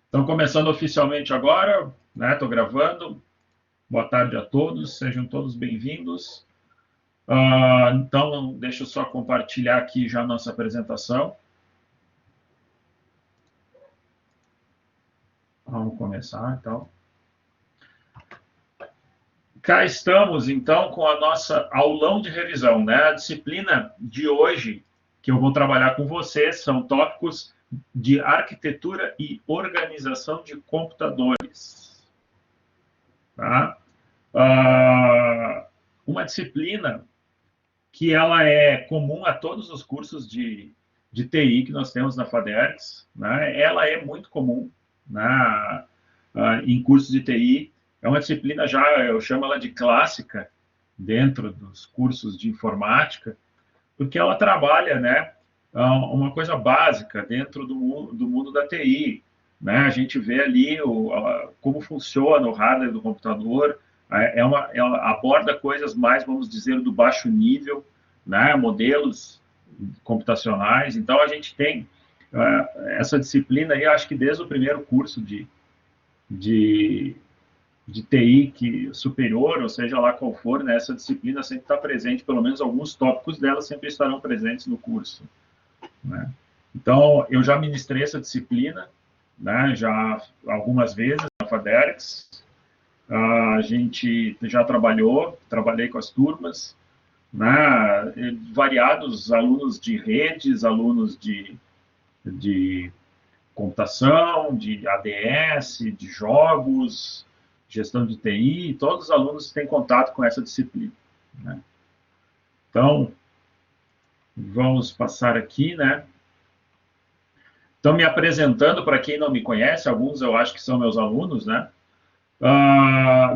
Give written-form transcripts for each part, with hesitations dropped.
Então, começando oficialmente agora, né? Estou gravando. Boa tarde a todos, sejam todos bem-vindos. Então, deixa eu só compartilhar aqui já a nossa apresentação. Vamos começar, então. Cá estamos, então, com a nossa aulão de revisão, né? A disciplina de hoje que eu vou trabalhar com vocês são tópicos de arquitetura e organização de computadores. Tá? Uma disciplina que ela é comum a todos os cursos de TI que nós temos na FADERGS, né? Ela é muito comum, né, em cursos de TI. É uma disciplina já, eu chamo ela de clássica, dentro dos cursos de informática, porque ela trabalha, né, uma coisa básica dentro do mundo da TI. Né? A gente vê ali como funciona o hardware do computador, ela aborda coisas mais, vamos dizer, do baixo nível, né? Modelos computacionais. Então, a gente tem essa disciplina aí, acho que desde o primeiro curso de, de TI superior, ou seja lá qual for, né, essa disciplina sempre está presente, pelo menos alguns tópicos dela sempre estarão presentes no curso. Né? Então, eu já ministrei essa disciplina, né, já algumas vezes na FADERGS. A gente já trabalhei com as turmas, né, variados alunos de redes, alunos de computação, de ADS, de jogos, gestão de TI, todos os alunos têm contato com essa disciplina. Né? Então, vamos passar aqui, né? Então, me apresentando para quem não me conhece, alguns eu acho que são meus alunos, né?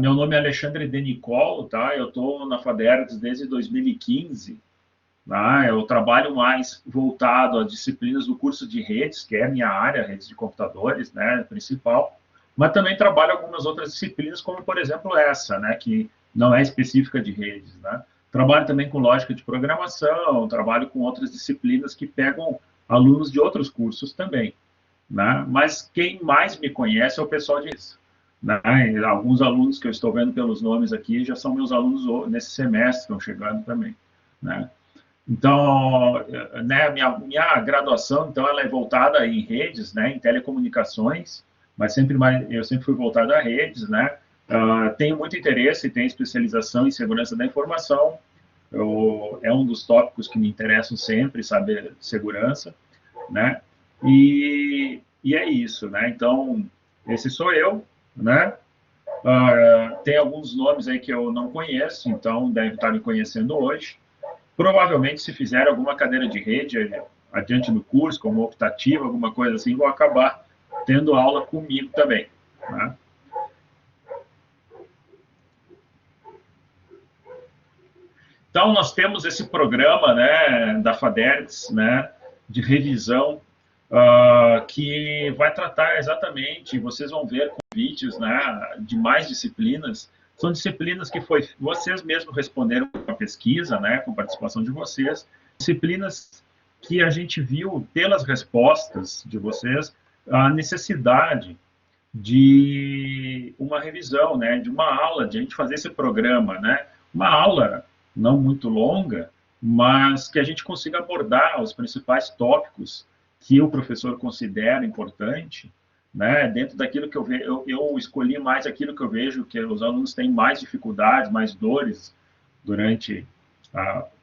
Meu nome é Alexandre Denicolo, tá? Eu estou na FADERGS desde 2015. Tá? Eu trabalho mais voltado a disciplinas do curso de redes, que é a minha área, redes de computadores, né, principal. Mas também trabalho algumas outras disciplinas, como por exemplo essa, né, que não é específica de redes, né? Trabalho também com lógica de programação, trabalho com outras disciplinas que pegam alunos de outros cursos também, né? Mas quem mais me conhece é o pessoal de redes. Né? Alguns alunos que eu estou vendo pelos nomes aqui já são meus alunos nesse semestre, estão chegando também. Né? Então, né, minha graduação, então, ela é voltada em redes, né, em telecomunicações, mas eu sempre fui voltado a redes, né. Tenho muito interesse, tenho especialização em segurança da informação. É um dos tópicos que me interessam sempre, saber segurança, né. E é isso, né. Então, esse sou eu, né. Tem alguns nomes aí que eu não conheço, então deve estar me conhecendo hoje. Provavelmente, se fizer alguma cadeira de rede adiante do curso, como optativa, alguma coisa assim, vão acabar tendo aula comigo também. Né? Então, nós temos esse programa, né, da FADERGS, né, de revisão, que vai tratar exatamente, vocês vão ver convites, né, de mais disciplinas. São disciplinas que vocês mesmos responderam com a pesquisa, né, com participação de vocês, disciplinas que a gente viu pelas respostas de vocês a necessidade de uma revisão, né, de uma aula, de a gente fazer esse programa, né, uma aula não muito longa, mas que a gente consiga abordar os principais tópicos que o professor considera importante, né, dentro daquilo que eu escolhi mais aquilo que eu vejo que os alunos têm mais dificuldades, mais dores durante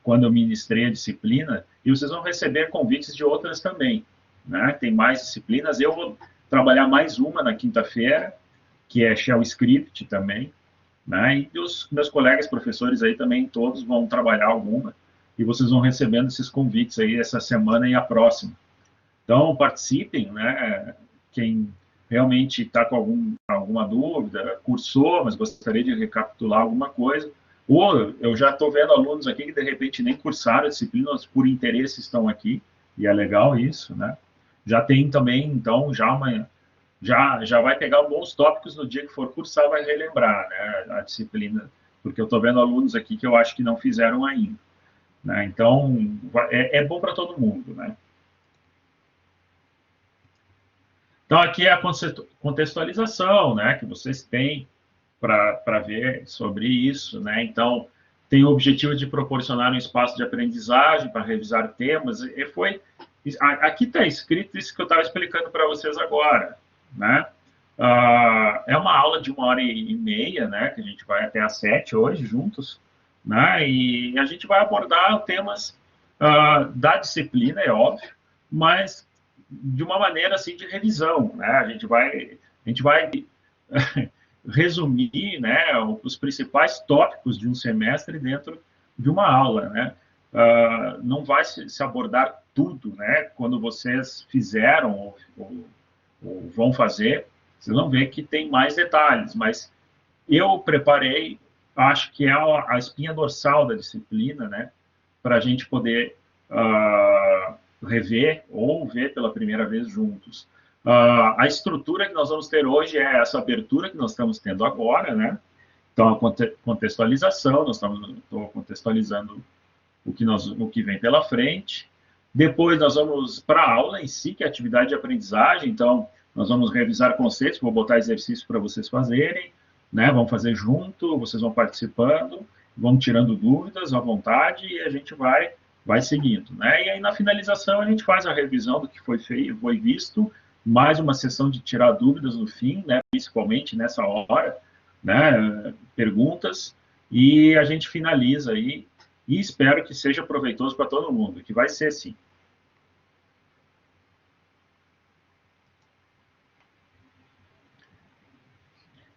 quando eu ministrei a disciplina, e vocês vão receber convites de outras também, né, tem mais disciplinas, eu vou trabalhar mais uma na quinta-feira, que é Shell Script também, né? E os meus colegas professores aí também todos vão trabalhar alguma e vocês vão recebendo esses convites aí essa semana e a próxima. Então participem, né? Quem realmente está com alguma dúvida, cursou, mas gostaria de recapitular alguma coisa, ou eu já estou vendo alunos aqui que de repente nem cursaram a disciplina, mas por interesse estão aqui, e é legal isso, né? Já tem também, então, já vai pegar bons tópicos no dia que for cursar, vai relembrar, né, a disciplina, porque eu estou vendo alunos aqui que eu acho que não fizeram ainda. Né? Então, é bom para todo mundo. Né? Então, aqui é a contextualização, né, que vocês têm para ver sobre isso, né? Então, tem o objetivo de proporcionar um espaço de aprendizagem para revisar temas, e foi... Aqui está escrito isso que eu estava explicando para vocês agora, né? É uma aula de 1h30, né, que a gente vai até às 7 hoje, juntos, né? E a gente vai abordar temas da disciplina, é óbvio, mas de uma maneira assim de revisão, né? A gente vai resumir, né, os principais tópicos de um semestre dentro de uma aula, né? Não vai se abordar tudo, né? Quando vocês fizeram ou vão fazer, vocês vão ver que tem mais detalhes, mas eu preparei, acho que é a espinha dorsal da disciplina, né? Para a gente poder rever ou ver pela primeira vez juntos. A estrutura que nós vamos ter hoje é essa abertura que nós estamos tendo agora, né? Então, a contextualização, estou contextualizando o que vem pela frente. Depois, nós vamos para a aula em si, que é a atividade de aprendizagem. Então, nós vamos revisar conceitos, vou botar exercícios para vocês fazerem, né? Vamos fazer junto, vocês vão participando, vão tirando dúvidas à vontade e a gente vai seguindo, né? E aí, na finalização, a gente faz a revisão do que foi feito, foi visto, mais uma sessão de tirar dúvidas no fim, né? Principalmente nessa hora, né? Perguntas, e a gente finaliza aí, e espero que seja proveitoso para todo mundo, que vai ser sim.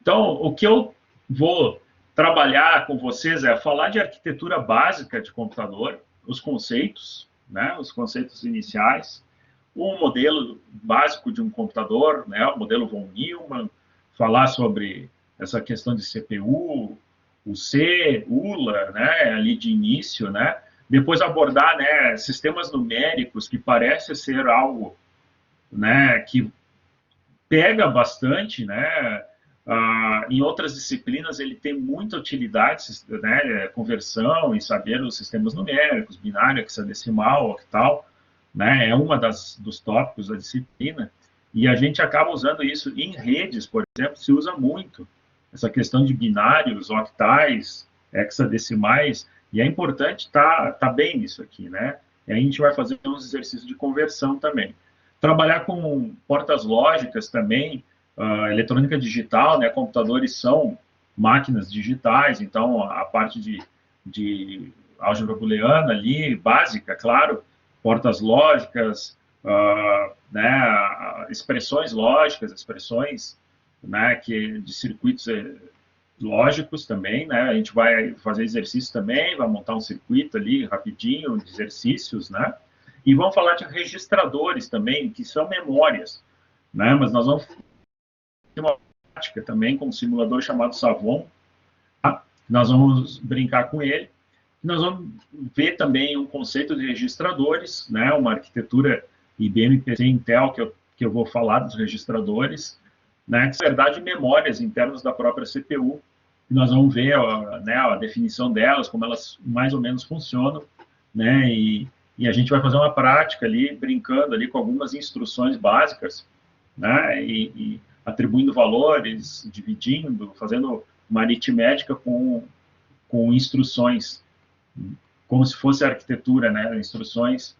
Então, o que eu vou trabalhar com vocês é falar de arquitetura básica de computador, os conceitos, né, os conceitos iniciais, o modelo básico de um computador, né, o modelo von Neumann, falar sobre essa questão de CPU, o C, ULA, né, ali de início, né, depois abordar, né, sistemas numéricos, que parece ser algo, né, que pega bastante, né, em outras disciplinas ele tem muita utilidade, né, conversão e saber os sistemas numéricos, binário, hexadecimal, octal, né, é uma dos tópicos da disciplina, e a gente acaba usando isso em redes, por exemplo, se usa muito essa questão de binários, octais, hexadecimais, e é importante estar bem nisso aqui, né? E aí a gente vai fazer uns exercícios de conversão também. Trabalhar com portas lógicas também, eletrônica digital, né? Computadores são máquinas digitais, então a parte de álgebra booleana ali, básica, claro, portas lógicas, né? Expressões lógicas, expressões, né? De circuitos lógicos também, né? A gente vai fazer exercício também, vai montar um circuito ali rapidinho, de exercícios, né? E vamos falar de registradores também, que são memórias, né? Mas nós vamos ter uma prática também com um simulador chamado Savon, tá? Nós vamos brincar com ele. Nós vamos ver também um conceito de registradores, né? Uma arquitetura IBM PC Intel que eu vou falar dos registradores, né? Que, na verdade, memórias internas da própria CPU. Nós vamos ver né, a definição delas, como elas mais ou menos funcionam, né? E a gente vai fazer uma prática ali, brincando ali com algumas instruções básicas, né? E atribuindo valores, dividindo, fazendo uma aritmética com instruções, como se fosse a arquitetura, né? Instruções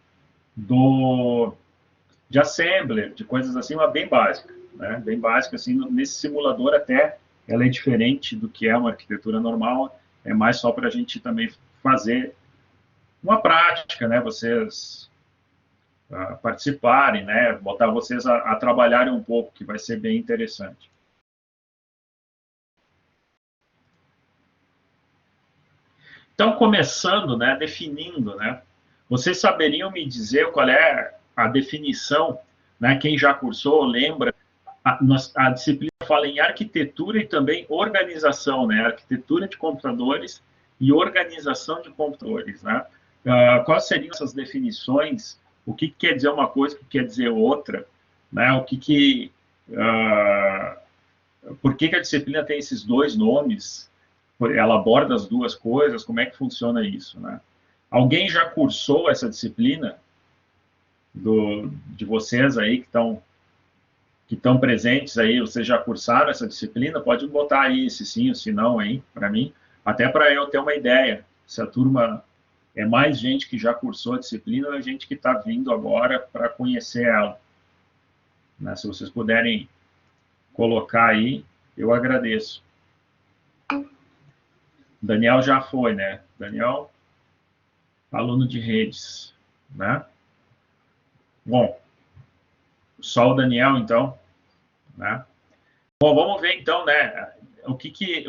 de assembler, de coisas assim, mas bem básica, né? Bem básica, assim, nesse simulador até ela é diferente do que é uma arquitetura normal, é mais só para a gente também fazer uma prática, né? Vocês participarem, né? Botar vocês a trabalharem um pouco, que vai ser bem interessante. Então, começando, né? Definindo, né? Vocês saberiam me dizer qual é a definição, né? Quem já cursou, lembra, a disciplina fala em arquitetura e também organização, né? Arquitetura de computadores e organização de computadores, né? Quais seriam essas definições? O que quer dizer uma coisa, o que quer dizer outra, né? Por que a disciplina tem esses dois nomes? Ela aborda as duas coisas? Como é que funciona isso, né? Alguém já cursou essa disciplina de vocês aí que que estão presentes aí, vocês já cursaram essa disciplina, pode botar aí se sim ou se não aí, para mim, até para eu ter uma ideia, se a turma é mais gente que já cursou a disciplina ou é gente que está vindo agora para conhecer ela. Né? Se vocês puderem colocar aí, eu agradeço. Daniel já foi, né? Daniel, aluno de redes, né? Bom, só o Daniel, então, né? Bom, vamos ver, então, né?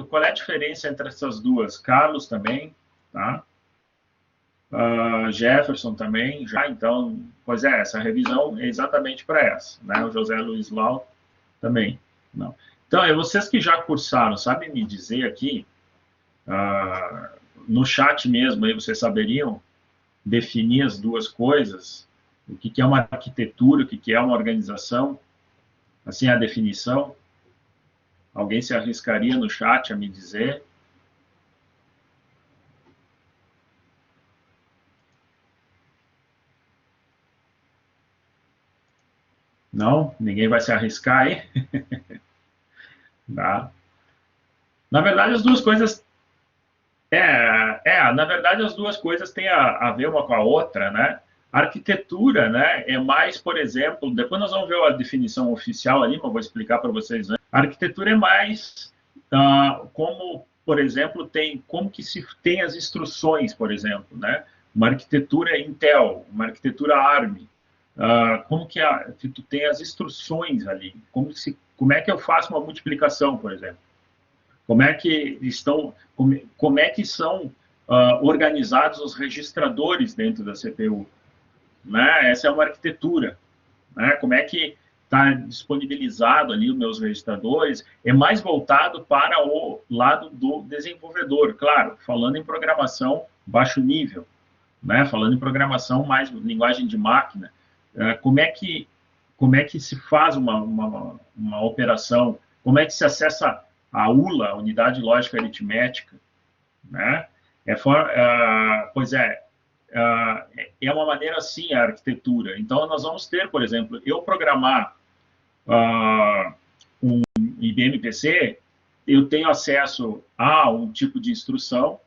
Qual é a diferença entre essas duas? Carlos também, tá? Jefferson também, já, então, pois é, essa revisão é exatamente para essa, né? O José Luiz Lau também, não. Então, vocês que já cursaram, sabem me dizer aqui, no chat mesmo, aí vocês saberiam definir as duas coisas, o que é uma arquitetura, o que é uma organização, assim, a definição? Alguém se arriscaria no chat a me dizer? Não? Ninguém vai se arriscar aí? Tá. Na verdade, as duas coisas... na verdade, as duas coisas têm a ver uma com a outra, né? A arquitetura, né, é mais, por exemplo, depois nós vamos ver a definição oficial ali, mas eu vou explicar para vocês antes. A arquitetura é mais como, por exemplo, como que se tem as instruções, por exemplo, né? Uma arquitetura Intel, uma arquitetura ARM, como que tu tem as instruções ali, como é que eu faço uma multiplicação, por exemplo? Como é que são organizados os registradores dentro da CPU? Né? Essa é uma arquitetura. Né? Como é que está disponibilizado ali os meus registradores? É mais voltado para o lado do desenvolvedor, claro, falando em programação baixo nível, né? Falando em programação mais linguagem de máquina. Como é que se faz uma operação? Como é que se acessa a ULA, a unidade lógica aritmética, né? Pois é, é uma maneira assim a arquitetura. Então, nós vamos ter, por exemplo, eu programar um IBM PC, eu tenho acesso a um tipo de instrução,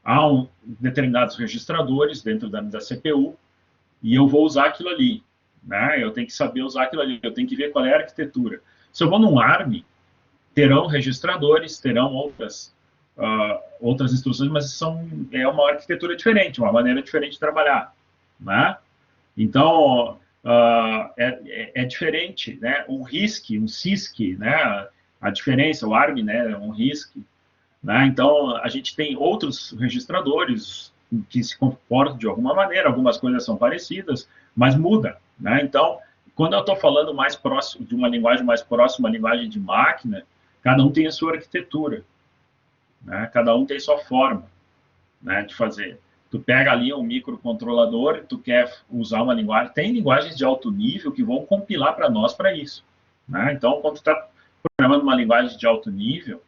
a determinados registradores dentro da CPU, e eu vou usar aquilo ali. Né? Eu tenho que saber usar aquilo ali, eu tenho que ver qual é a arquitetura. Se eu vou num ARM, terão registradores, terão outras instruções, mas é uma arquitetura diferente, uma maneira diferente de trabalhar, né? Então, é diferente, né? Um RISC, um CISC, né? A diferença, o ARM, né? Um RISC, né? Então, a gente tem outros registradores que se comportam de alguma maneira, algumas coisas são parecidas, mas muda, né? Então, quando eu estou falando mais próximo de uma linguagem mais próxima à linguagem de máquina, cada um tem a sua arquitetura, né? Cada um tem sua forma, né, de fazer. Tu pega ali um microcontrolador, tu quer usar uma linguagem, tem linguagens de alto nível que vão compilar para nós para isso. Né? Então, quando tu está programando uma linguagem de alto nível,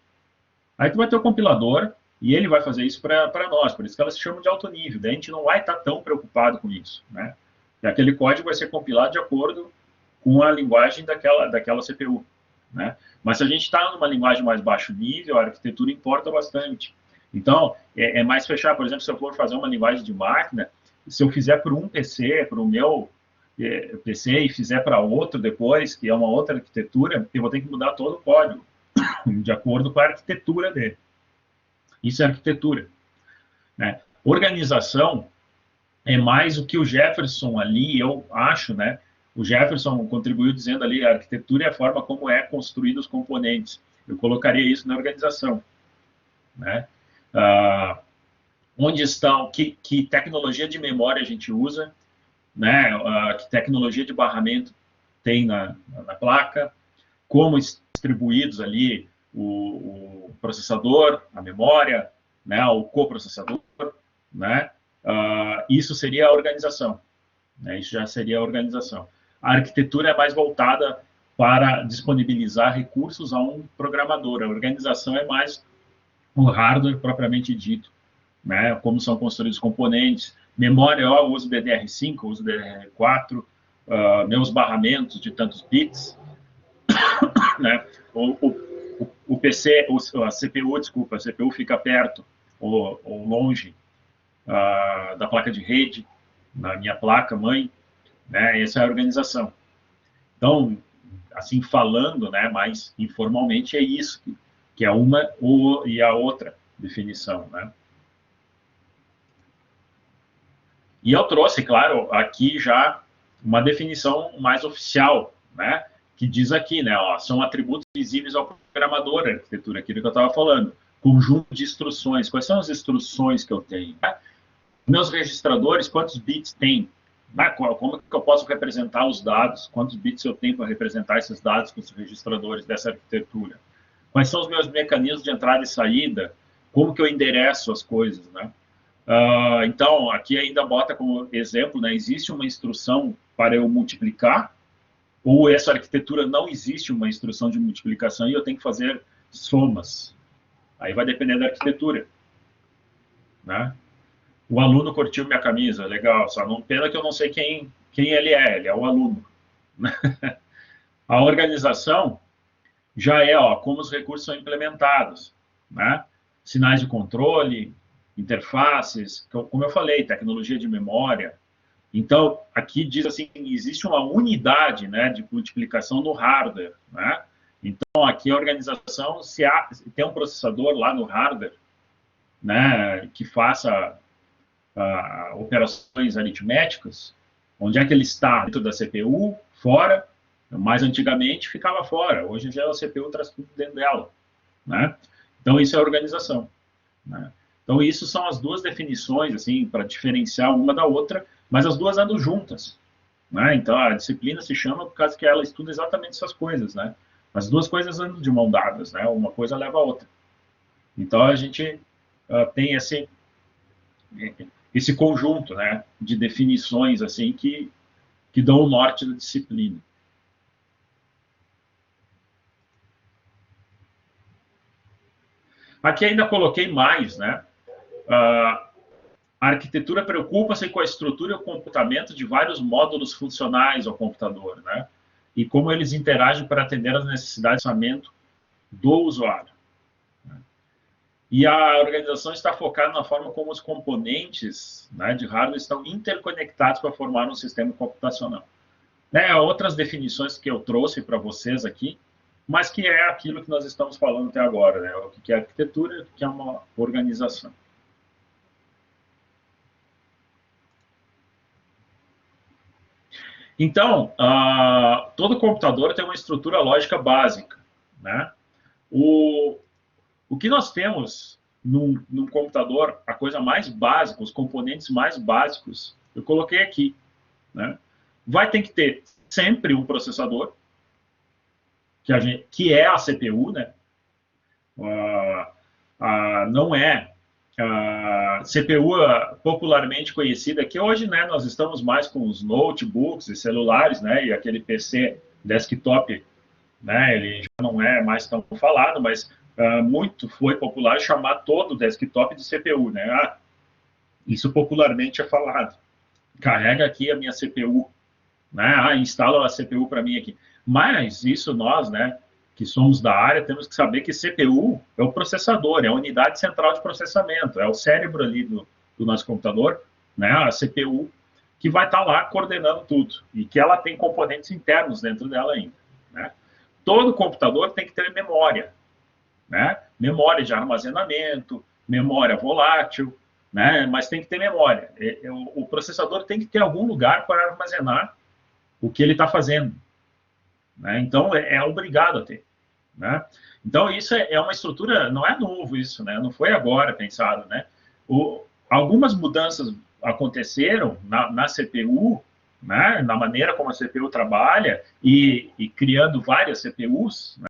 aí tu vai ter o compilador e ele vai fazer isso para nós, por isso que elas se chamam de alto nível. Daí a gente não vai estar tão preocupado com isso. Né? E aquele código vai ser compilado de acordo com a linguagem daquela CPU. Né? Mas se a gente está numa linguagem mais baixo nível, a arquitetura importa bastante. Então, é mais fechar. Por exemplo, se eu for fazer uma linguagem de máquina, se eu fizer para um PC, para o meu PC, e fizer para outro depois, que é uma outra arquitetura, eu vou ter que mudar todo o código, de acordo com a arquitetura dele. Isso é arquitetura. Né? Organização é mais o que o Jefferson ali, eu acho, né? O Jefferson contribuiu dizendo ali, a arquitetura é a forma como é construídos os componentes. Eu colocaria isso na organização. Né? Onde estão, que tecnologia de memória a gente usa, né? Que tecnologia de barramento tem na placa, como distribuídos ali o processador, a memória, né? O coprocessador, né? Isso seria a organização. Né? Isso já seria a organização. A arquitetura é mais voltada para disponibilizar recursos a um programador. A organização é mais o hardware propriamente dito, né? Como são construídos os componentes. Memória, eu uso DDR5, eu uso DDR4, meus barramentos de tantos bits, né? O PC, a CPU, desculpa, a CPU fica perto ou longe da placa de rede, na minha placa mãe, né? Essa é a organização. Então, assim, falando, né, mais informalmente, é isso que é uma e a outra definição, né? E eu trouxe, claro, aqui já uma definição mais oficial, né? Que diz aqui, né? Ó, são atributos visíveis ao programador, a arquitetura, aquilo que eu estava falando. Conjunto de instruções. Quais são as instruções que eu tenho? Né? Meus registradores, quantos bits tem? Né? Como que eu posso representar os dados? Quantos bits eu tenho para representar esses dados com os registradores dessa arquitetura? Quais são os meus mecanismos de entrada e saída? Como que eu endereço as coisas, né? Então, aqui ainda bota como exemplo, né, existe uma instrução para eu multiplicar, ou essa arquitetura não existe uma instrução de multiplicação e eu tenho que fazer somas. Aí vai depender da arquitetura. Né? O aluno curtiu minha camisa, legal, só não pena que eu não sei quem ele é o aluno. A organização já é como os recursos são implementados. Né? Sinais de controle, interfaces, como eu falei, tecnologia de memória. Então, aqui diz assim, existe uma unidade, né, de multiplicação no hardware. Né? Então, aqui a organização, se tem um processador lá no hardware, né, que faça operações aritméticas, onde é que ele está? Dentro da CPU, fora, mais antigamente ficava fora, hoje já a CPU traz tudo dentro dela. Né? Então, isso é a organização. Né? Então, isso são as duas definições, assim, para diferenciar uma da outra, mas as duas andam juntas. Né? Então, a disciplina se chama por causa que ela estuda exatamente essas coisas. Né? As duas coisas andam de mão dadas, né? Uma coisa leva a outra. Então, a gente tem esse conjunto, né, de definições assim, que dão o norte da disciplina. Aqui ainda coloquei mais, né? A arquitetura preocupa-se com a estrutura e o comportamento de vários módulos funcionais ao computador, né? E como eles interagem para atender às necessidades de pensamento do usuário. E a organização está focada na forma como os componentes, né, de hardware estão interconectados para formar um sistema computacional. Né, outras definições que eu trouxe para vocês aqui, mas que é aquilo que nós estamos falando até agora, né? O que é arquitetura, o que é uma organização. Então, todo computador tem uma estrutura lógica básica. Né? O que nós temos num computador, a coisa mais básica, os componentes mais básicos, eu coloquei aqui. Né? Vai ter que ter sempre um processador, que é a CPU, né? Não é a CPU popularmente conhecida, que hoje, né, nós estamos mais com os notebooks e celulares, né, e aquele PC desktop, né, ele já não é mais tão falado, mas muito foi popular chamar todo o desktop de CPU, né? Isso popularmente é falado. Carrega aqui a minha CPU, né? Instala a CPU para mim aqui. Mas isso nós, né, que somos da área, temos que saber que CPU é o processador, é a unidade central de processamento, é o cérebro ali do nosso computador, né? A CPU que vai estar lá coordenando tudo e que ela tem componentes internos dentro dela ainda, né? Todo computador tem que ter memória, né? Memória de armazenamento, memória volátil, né? Mas tem que ter memória. O processador tem que ter algum lugar para armazenar o que ele está fazendo. Né? Então, é obrigado a ter. Né? Então, isso é uma estrutura, não é novo isso, né? Não foi agora pensado. Né? Algumas mudanças aconteceram na CPU, né? Na maneira como a CPU trabalha, e criando várias CPUs, né?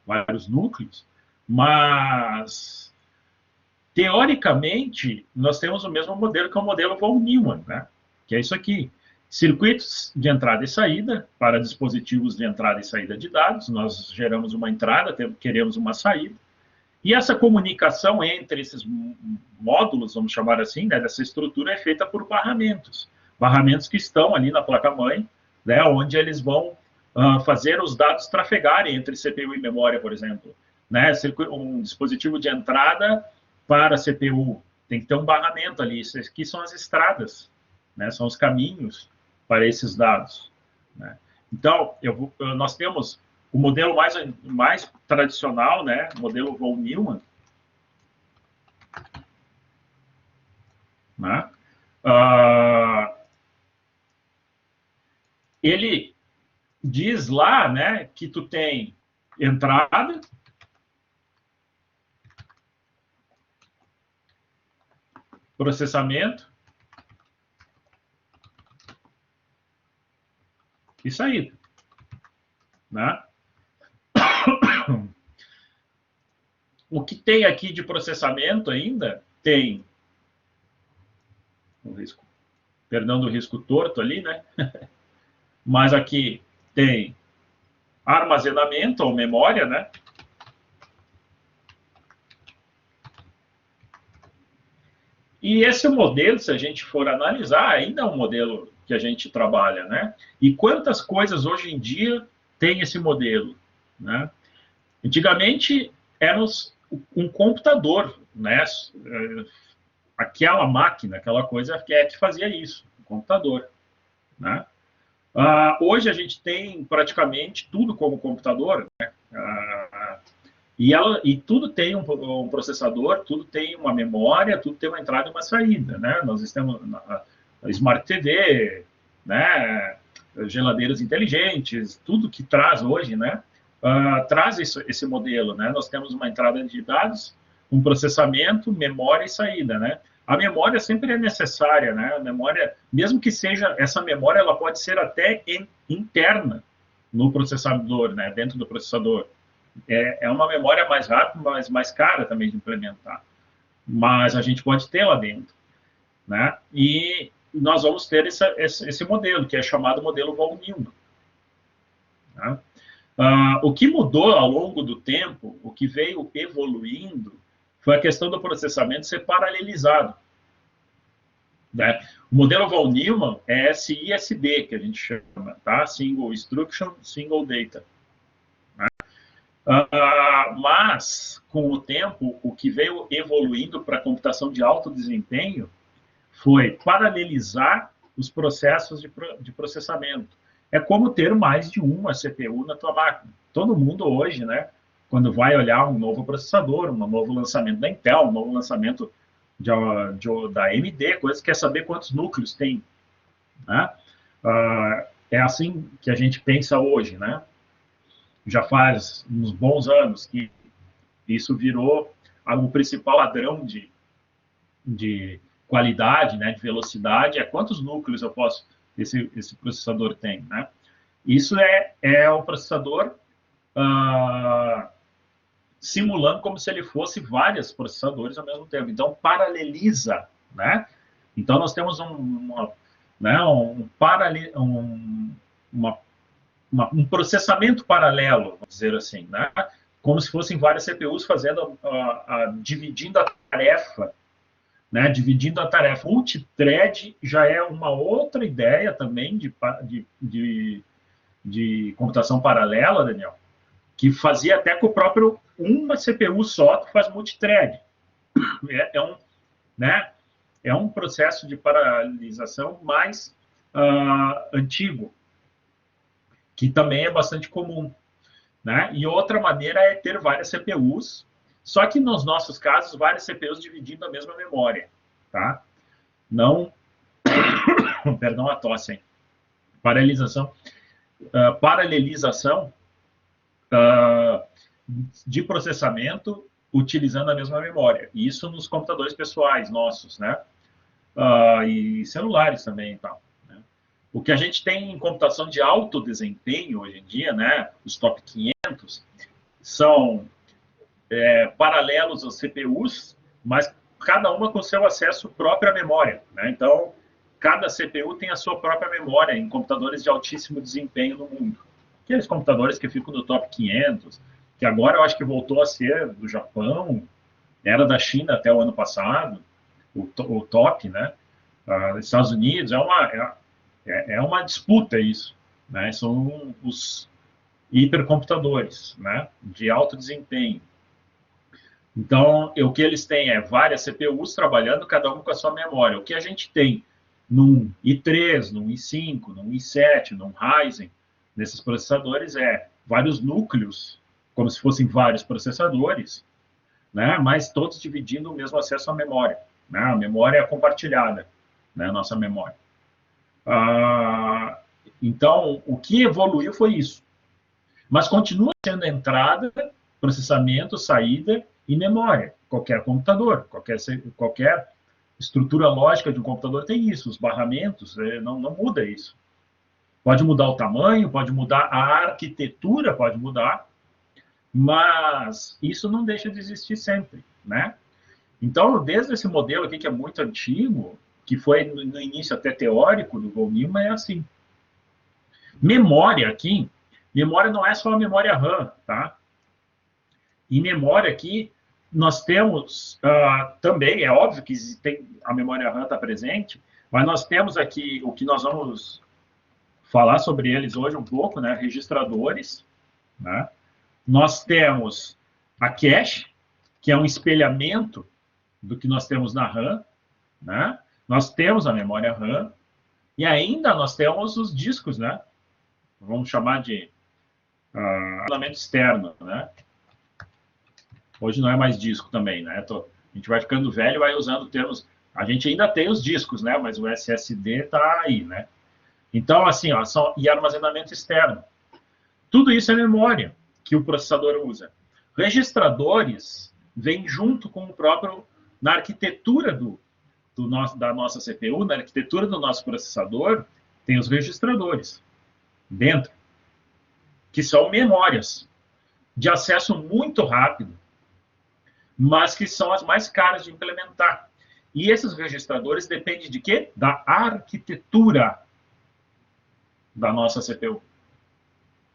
Vários núcleos, mas, teoricamente, nós temos o mesmo modelo que é o modelo von Neumann, né? Que é isso aqui. Circuitos de entrada e saída para dispositivos de entrada e saída de dados. Nós geramos uma entrada, queremos uma saída. E essa comunicação entre esses módulos, vamos chamar assim, né, dessa estrutura, é feita por barramentos. Barramentos que estão ali na placa-mãe, né, onde eles vão fazer os dados trafegarem entre CPU e memória, por exemplo. Né? Um dispositivo de entrada para a CPU tem que ter um barramento ali. Isso aqui são as estradas, né? São os caminhos para esses dados. Né? Então, nós temos o modelo mais tradicional, né? O modelo von Neumann, né? Ele diz lá, né, que tu tem entrada, processamento e saída, né? O que tem aqui de processamento ainda tem o risco, perdão do risco torto ali, né? Mas aqui tem armazenamento ou memória, né? E esse modelo, se a gente for analisar, ainda é um modelo que a gente trabalha, né? E quantas coisas hoje em dia tem esse modelo, né? Antigamente era um computador, né? Aquela máquina, aquela coisa que fazia isso, o computador, né? Hoje a gente tem praticamente tudo como computador, né? E tudo tem um processador, tudo tem uma memória, tudo tem uma entrada e uma saída, né? Nós temos a Smart TV, né? Geladeiras inteligentes, tudo que traz hoje, né? Traz esse modelo, né? Nós temos uma entrada de dados, um processamento, memória e saída, né? A memória sempre é necessária, né? A memória, mesmo que seja essa memória, ela pode ser até interna no processador, né? Dentro do processador. É uma memória mais rápida, mas mais cara também de implementar. Mas a gente pode ter lá dentro, né? E nós vamos ter esse modelo, que é chamado modelo von Neumann. Né? O que mudou ao longo do tempo, o que veio evoluindo, foi a questão do processamento ser paralelizado. Né? O modelo von Neumann é SISD, que a gente chama, tá? Single Instruction, Single Data. Né? Mas, com o tempo, o que veio evoluindo para a computação de alto desempenho foi paralelizar os processos de processamento. É como ter mais de uma CPU na tua máquina. Todo mundo hoje, né, quando vai olhar um novo processador, um novo lançamento da Intel, um novo lançamento da AMD, quer saber quantos núcleos tem. Né? É assim que a gente pensa hoje, né? Já faz uns bons anos que isso virou o principal padrão de qualidade, né, de velocidade, é quantos núcleos esse processador tem, né? Isso é o processador simulando como se ele fosse vários processadores ao mesmo tempo. Então, paraleliza, né? Então, nós temos um processamento paralelo, vamos dizer assim, né? Como se fossem várias CPUs dividindo a tarefa, né? Dividindo a tarefa. Multithread já é uma outra ideia também de computação paralela, Daniel, que fazia até com o próprio uma CPU só que faz multithread. Né? É um processo de paralelização mais antigo, que também é bastante comum. Né? E outra maneira é ter várias CPUs, só que nos nossos casos, várias CPUs dividindo a mesma memória. Tá? Não... Perdão a tosse, hein? Paralelização de processamento utilizando a mesma memória. Isso nos computadores pessoais nossos, né? E celulares também e tal. Né? O que a gente tem em computação de alto desempenho hoje em dia, né? Os top 500, são paralelos aos CPUs, mas cada uma com seu acesso próprio à memória. Né? Então, cada CPU tem a sua própria memória em computadores de altíssimo desempenho no mundo. Aqueles computadores que ficam no top 500, que agora eu acho que voltou a ser do Japão, era da China até o ano passado, o top, né? Estados Unidos, é uma disputa isso. né? São os hipercomputadores, né? De alto desempenho. Então, o que eles têm é várias CPUs trabalhando, cada um com a sua memória. O que a gente tem num i3, num i5, num i7, num Ryzen, nesses processadores é vários núcleos, como se fossem vários processadores, né? Mas todos dividindo o mesmo acesso à memória, né? A memória é compartilhada, né? A nossa memória. Então, o que evoluiu foi isso. Mas continua sendo entrada, processamento, saída e memória. Qualquer computador, qualquer estrutura lógica de um computador tem isso. Os barramentos, não muda isso. Pode mudar o tamanho, pode mudar a arquitetura, pode mudar, mas isso não deixa de existir sempre, né? Então, desde esse modelo aqui, que é muito antigo, que foi no início até teórico do von Neumann, é assim. Memória aqui, memória não é só a memória RAM, tá? Em memória aqui, nós temos também, é óbvio que a memória RAM está presente, mas nós temos aqui o que nós vamos falar sobre eles hoje um pouco, né? Registradores, né? Nós temos a cache, que é um espelhamento do que nós temos na RAM, né? Nós temos a memória RAM, e ainda nós temos os discos, né? Vamos chamar de armazenamento externo, né? Hoje não é mais disco também, né? A gente vai ficando velho e vai usando termos... A gente ainda tem os discos, né? Mas o SSD está aí, né? Então, assim, ó, e armazenamento externo. Tudo isso é memória que o processador usa. Registradores vêm junto com o próprio... Na arquitetura da nossa CPU, na arquitetura do nosso processador, tem os registradores dentro, que são memórias de acesso muito rápido, mas que são as mais caras de implementar. E esses registradores dependem de quê? Da arquitetura da nossa CPU,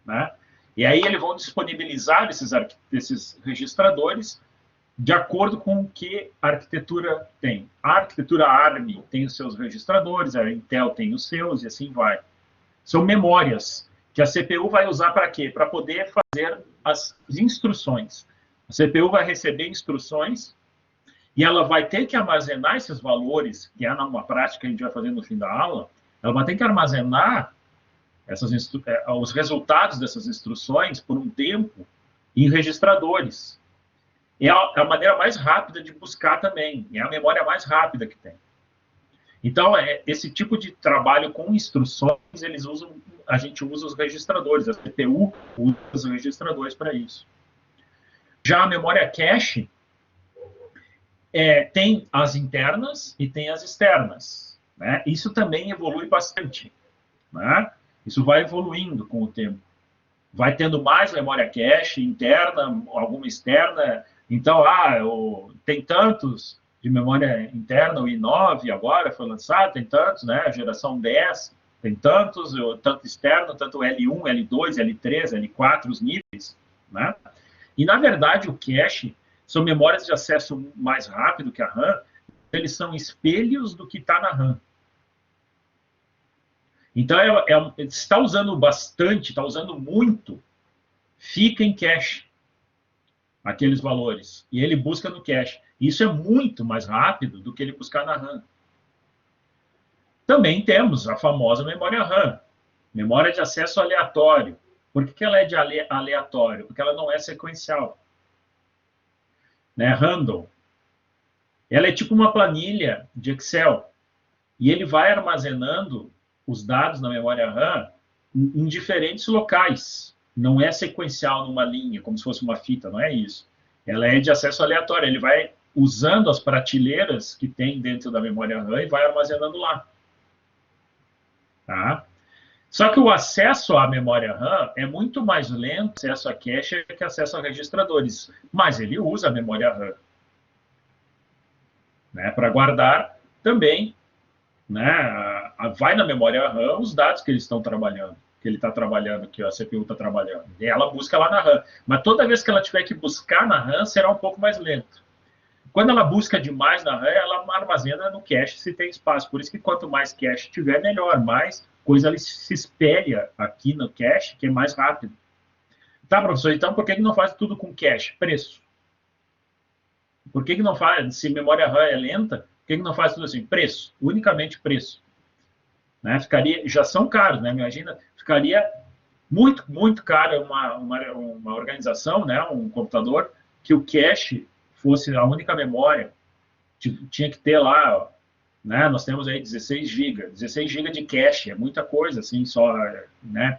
né? E aí eles vão disponibilizar esses registradores de acordo com o que a arquitetura tem. A arquitetura ARM tem os seus registradores, a Intel tem os seus, e assim vai. São memórias que a CPU vai usar para quê? Para poder fazer as instruções. A CPU vai receber instruções e ela vai ter que armazenar esses valores, que é uma prática que a gente vai fazer no fim da aula, ela vai ter que armazenar os resultados dessas instruções por um tempo em registradores. É a maneira mais rápida de buscar também, é a memória mais rápida que tem. Então, esse tipo de trabalho com instruções, a gente usa os registradores, a CPU usa os registradores para isso. Já a memória cache tem as internas e tem as externas, né? Isso também evolui bastante, né? Isso vai evoluindo com o tempo. Vai tendo mais memória cache interna, alguma externa. Então, tem tantos de memória interna, o i9 agora foi lançado, tem tantos, né? A geração 10, tem tantos, tanto externo, tanto L1, L2, L3, L4, os níveis, né? E, na verdade, o cache são memórias de acesso mais rápido que a RAM, eles são espelhos do que está na RAM. Então, se está usando bastante, está usando muito, fica em cache aqueles valores. E ele busca no cache. Isso é muito mais rápido do que ele buscar na RAM. Também temos a famosa memória RAM, memória de acesso aleatório. Por que ela é de aleatório? Porque ela não é sequencial. Né? Random. Ela é tipo uma planilha de Excel. E ele vai armazenando os dados na memória RAM em diferentes locais. Não é sequencial numa linha, como se fosse uma fita, não é isso. Ela é de acesso aleatório. Ele vai usando as prateleiras que tem dentro da memória RAM e vai armazenando lá. Tá? Só que o acesso à memória RAM é muito mais lento, acesso a cache, que acesso a registradores. Mas ele usa a memória RAM, né, para guardar também, né, vai na memória RAM os dados que eles estão trabalhando, que a CPU está trabalhando. E ela busca lá na RAM. Mas toda vez que ela tiver que buscar na RAM, será um pouco mais lento. Quando ela busca demais na RAM, ela armazena no cache se tem espaço. Por isso que quanto mais cache tiver, melhor. Mais coisa ela se espelha aqui no cache, que é mais rápido. Tá, professor, então por que não faz tudo com cache? Preço. Por que não faz, se memória RAM é lenta, por que não faz tudo assim? Preço, unicamente preço. Né? Ficaria, já são caros, né? Imagina, ficaria muito, muito caro uma organização, né? Um computador, que o cache fosse a única memória. Tinha que ter lá, né? Nós temos aí 16 GB. 16 GB de cache, é muita coisa, assim, só, né?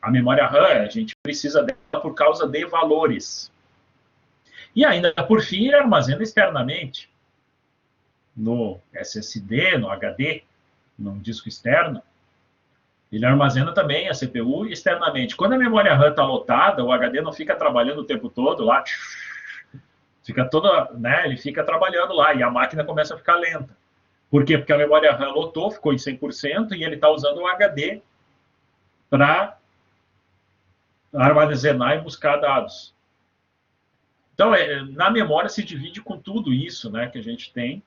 A memória RAM, a gente precisa dela por causa de valores. E ainda, por fim, ele armazena externamente, no SSD, no HD, num disco externo. Ele armazena também a CPU externamente. Quando a memória RAM está lotada, o HD não fica trabalhando o tempo todo lá, fica toda, né, ele fica trabalhando lá e a máquina começa a ficar lenta. Por quê? Porque a memória RAM lotou, ficou em 100% e ele está usando o HD para armazenar e buscar dados. Então, na memória se divide com tudo isso, né, que a gente tem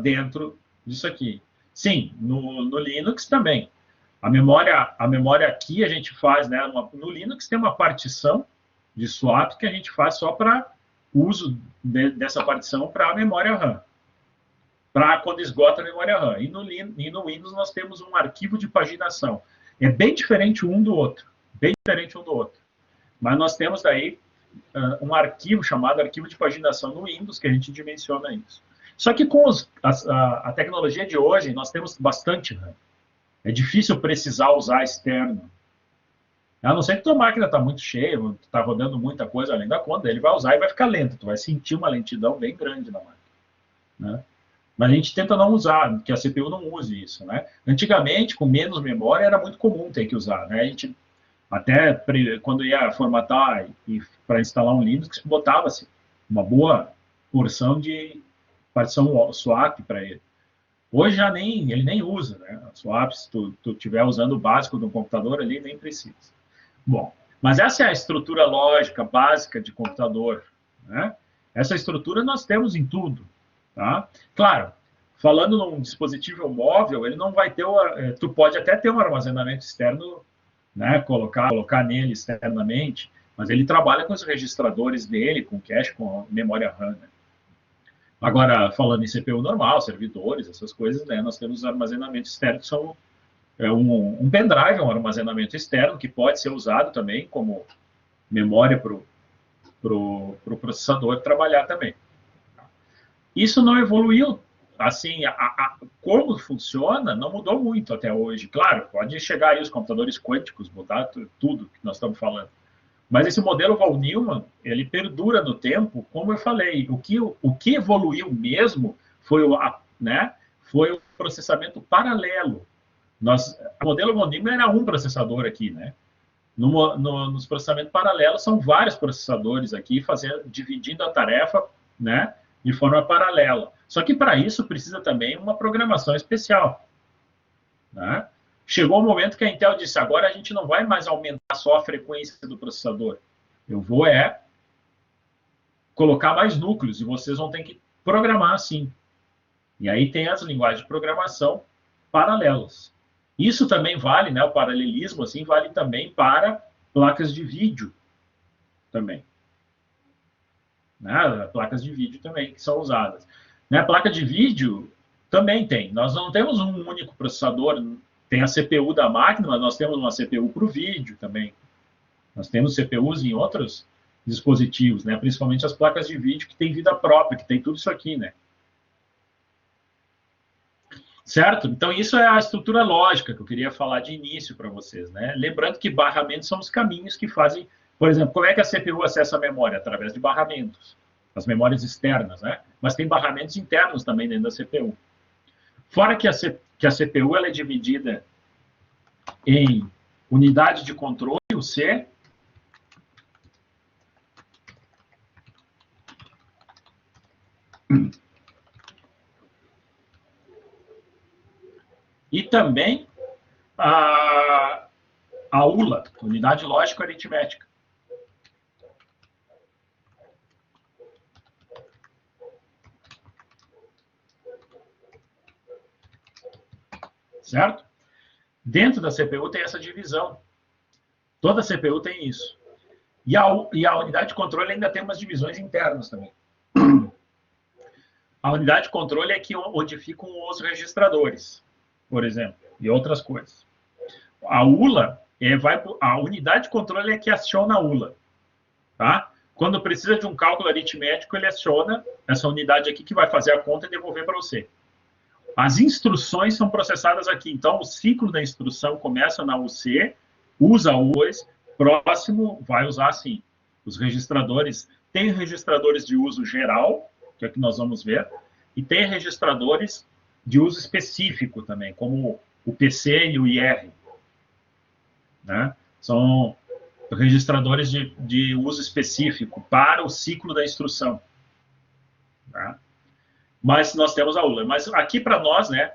dentro disso aqui. Sim, no Linux também. A memória aqui a gente faz, né, no Linux tem uma partição de swap que a gente faz só para uso dessa partição para a memória RAM, para quando esgota a memória RAM. E no Windows nós temos um arquivo de paginação. É bem diferente um do outro, bem diferente um do outro. Mas nós temos daí um arquivo chamado arquivo de paginação no Windows, que a gente dimensiona isso. Só que com a tecnologia de hoje, nós temos bastante RAM. É difícil precisar usar externo. A não ser que tua máquina está muito cheia, está rodando muita coisa além da conta, ele vai usar e vai ficar lento. Tu vai sentir uma lentidão bem grande na máquina. Né? Mas a gente tenta não usar, que a CPU não use isso. Né? Antigamente, com menos memória, era muito comum ter que usar. Né? A gente até quando ia formatar e para instalar um Linux, botava-se uma boa porção de partição swap para ele. Hoje já ele nem usa, né? A swap, se tu estiver usando o básico do computador ali, nem precisa. Bom, mas essa é a estrutura lógica básica de computador, né? Essa estrutura nós temos em tudo, tá? Claro, falando num dispositivo móvel, ele não vai ter, tu pode até ter um armazenamento externo, né? Colocar nele externamente, mas ele trabalha com os registradores dele, com cache, com memória RAM, né? Agora, falando em CPU normal, servidores, essas coisas, né, nós temos armazenamento externo, que são um pendrive, um armazenamento externo, que pode ser usado também como memória para o processador trabalhar também. Isso não evoluiu, assim, como funciona não mudou muito até hoje. Claro, pode chegar aí os computadores quânticos, mudar tudo que nós estamos falando. Mas esse modelo von Neumann, ele perdura no tempo, como eu falei. O que evoluiu mesmo foi foi o processamento paralelo. O modelo von Neumann era um processador aqui, né? Nos processamentos paralelos são vários processadores aqui dividindo a tarefa, né, de forma paralela. Só que para isso precisa também uma programação especial, né? Chegou o momento que a Intel disse, agora a gente não vai mais aumentar só a frequência do processador. Eu vou colocar mais núcleos e vocês vão ter que programar assim. E aí tem as linguagens de programação paralelas. Isso também vale, né, o paralelismo assim vale também para placas de vídeo também. Né? Placas de vídeo também que são usadas. Né? Placa de vídeo também tem. Nós não temos um único processador, tem a CPU da máquina, mas nós temos uma CPU para o vídeo também. Nós temos CPUs em outros dispositivos, né? Principalmente as placas de vídeo que têm vida própria, que tem tudo isso aqui, né? Certo? Então, isso é a estrutura lógica que eu queria falar de início para vocês, né? Lembrando que barramentos são os caminhos que fazem... Por exemplo, como é que a CPU acessa a memória? Através de barramentos. As memórias externas, né? Mas tem barramentos internos também dentro da CPU. Fora que a CPU ela é dividida em unidade de controle, o C, e também a ULA, unidade lógico-aritmética. certo? Dentro da CPU tem essa divisão. Toda CPU tem isso. E a unidade de controle ainda tem umas divisões internas também. A unidade de controle é aqui onde ficam os registradores, por exemplo, e outras coisas. A ULA, a unidade de controle é que aciona a ULA. Tá? Quando precisa de um cálculo aritmético, ele aciona essa unidade aqui que vai fazer a conta e devolver para você. As instruções são processadas aqui. Então, o ciclo da instrução começa na UC, usa o U2, próximo vai usar, assim, os registradores. Tem registradores de uso geral, que é o que nós vamos ver, e tem registradores de uso específico também, como o PC e o IR. Né? São registradores de uso específico para o ciclo da instrução. Tá? Mas nós temos a ULA. Mas aqui para nós, né?